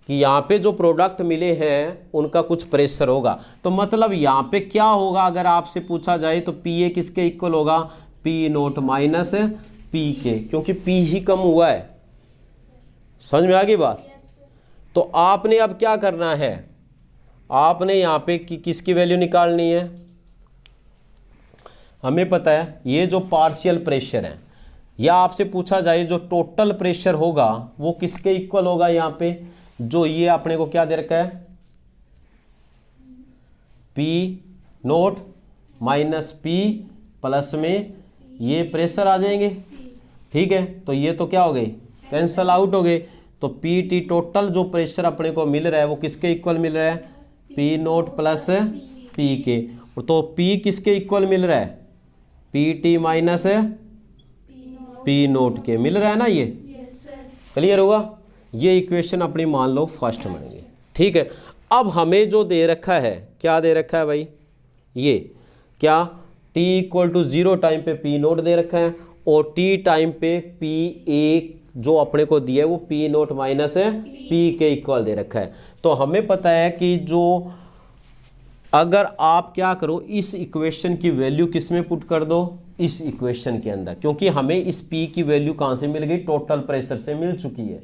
कि यहाँ पे जो प्रोडक्ट मिले हैं उनका कुछ प्रेशर होगा। तो मतलब यहाँ पे क्या होगा अगर आपसे पूछा जाए तो पी ए किसके इक्वल होगा, पी नोट माइनस पी के, क्योंकि पी ही कम हुआ है। समझ में आ गई बात? तो आपने अब क्या करना है, आपने यहाँ पे किसकी वैल्यू निकालनी है। हमें पता है ये जो पार्शियल प्रेशर है, या आपसे पूछा जाए जो टोटल प्रेशर होगा वो किसके इक्वल होगा। यहाँ पे जो ये अपने को क्या दे रखा है, P note minus P plus में ये प्रेशर आ जाएंगे, ठीक है। तो ये तो क्या हो गए, कैंसल आउट हो गए। तो पी टी टोटल जो प्रेशर अपने को मिल रहा है वो किसके इक्वल मिल रहा है, पी नोट प्लस पी के। तो पी किसके इक्वल मिल रहा है, P T minus P note के मिल रहा है ना। ये क्लियर होगा? ये इक्वेशन अपनी मान लो फर्स्ट बन गई, ठीक है। अब हमें जो दे रखा है, क्या दे रखा है भाई, ये क्या, t इक्वल टू 0 टाइम पे पी नोट दे रखा है और t टाइम पे पी ए जो अपने को दिया है वो पी नोट माइनस पी के इक्वल दे रखा है। तो हमें पता है कि जो अगर आप क्या करो, इस इक्वेशन की वैल्यू किस में पुट कर दो, इस इक्वेशन के अंदर, क्योंकि हमें इस P की वैल्यू कहाँ से मिल गई, टोटल प्रेशर से मिल चुकी है,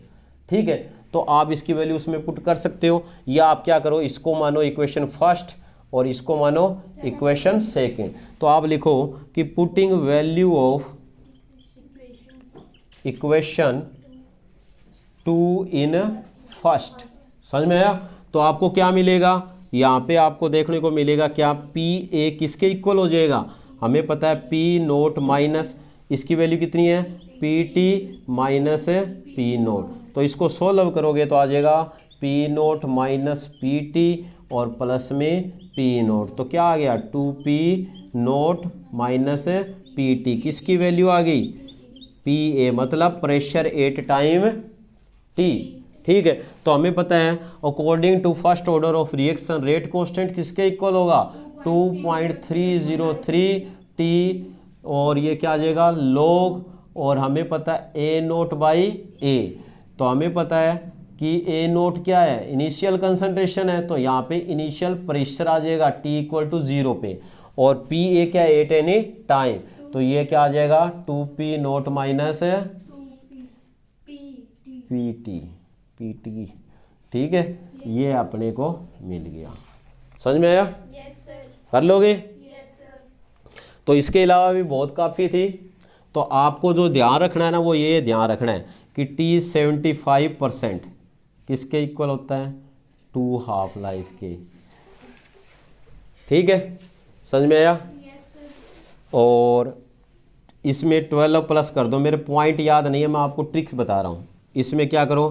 ठीक है। तो आप इसकी वैल्यू उसमें पुट कर सकते हो, या आप क्या करो, इसको मानो इक्वेशन फर्स्ट और इसको मानो इक्वेशन सेकेंड। तो आप लिखो कि putting value of equation 2 in first. समझ में आया? तो आपको क्या मिलेगा, यहाँ पे आपको देखने को मिलेगा क्या, पी ए किसके इक्वल हो जाएगा, हमें पता है पी नोट माइनस इसकी वैल्यू कितनी है, P T minus P note. तो इसको सोल्व करोगे तो आ जाएगा P note minus P T और प्लस में पी नोट। तो क्या आ गया, 2p note minus P T, किसकी वैल्यू आ गई, पी ए, मतलब प्रेशर एट टाइम टी, ठीक है। तो हमें पता है according to first order of reaction rate constant किसके इक्वल होगा, 2.303 टी, और ये क्या आ जाएगा लॉग, और हमें पता है ए नोट बाई ए। तो हमें पता है कि ए नोट क्या है, इनिशियल कंसंट्रेशन है, तो यहाँ पे इनिशियल प्रेशर आ जाएगा टी इक्वल टू 0 पे, और पी ए क्या है, एट एनी टाइम। तो ये क्या आ जाएगा, 2p note minus P T, ठीक है। ये अपने को मिल गया। समझ में आया? कर लोगे? तो इसके अलावा भी बहुत काफ़ी थी। तो आपको जो ध्यान रखना है ना, वो ये ध्यान रखना है कि T 75% किसके इक्वल होता है, 2 हाफ लाइफ के, ठीक है। समझ में आया? और इसमें 12 प्लस कर दो, मेरे पॉइंट याद नहीं है, मैं आपको ट्रिक्स बता रहा हूँ। इसमें क्या करो,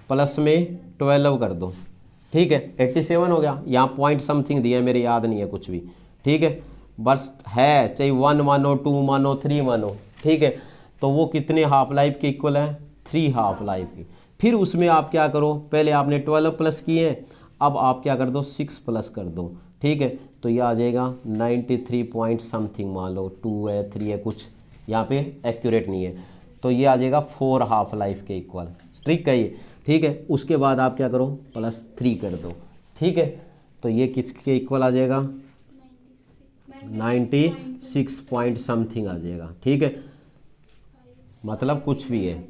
प्लस में 12 कर दो, ठीक है। 87 हो गया। यहाँ पॉइंट समथिंग दिया है, मेरे याद नहीं है कुछ भी, ठीक है। बस है, चाहे 1 मानो, 2 मानो, 3 मानो, ठीक है। तो वो कितने हाफ लाइफ के इक्वल है, 3 हाफ लाइफ की। फिर उसमें आप क्या करो, पहले आपने 12 प्लस किए हैं, अब आप क्या कर दो, 6 प्लस कर दो, ठीक है। तो ये आ जाएगा 93 पॉइंट समथिंग, मान लो 2 है 3 है, कुछ यहाँ पे एक्यूरेट नहीं है। तो ये आ जाएगा 4 हाफ लाइफ के इक्वल, ट्रिक है ये, ठीक है। उसके बाद आप क्या करो, +3 कर दो, ठीक है। तो ये किसके इक्वल आ जाएगा, 96 पॉइंट समथिंग आ जाएगा, ठीक है। मतलब कुछ भी है,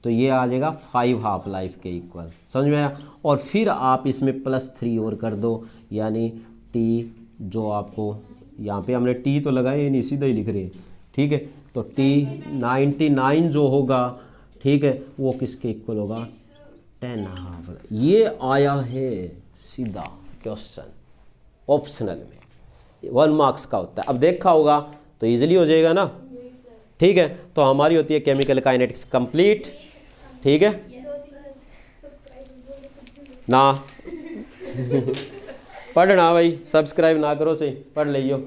तो ये आ जाएगा 5 हाफ लाइफ के इक्वल। समझ में आया? और फिर आप इसमें +3 और कर दो, यानी टी जो आपको यहाँ पे हमने टी तो लगाए ही नहीं, सीधा ही लिख रहे हैं, ठीक है। तो टी 99 जो होगा, ठीक है, वो किसके इक्वल होगा, 10.5। ये आया है सीधा क्वेश्चन ऑप्शनल में, 1 मार्क्स का होता है। अब देखा होगा तो इजीली हो जाएगा ना, ठीक है। तो हमारी होती है केमिकल काइनेटिक्स कंप्लीट, ठीक है ना। पढ़ना भाई, सब्सक्राइब ना करो सही, पढ़ लियो।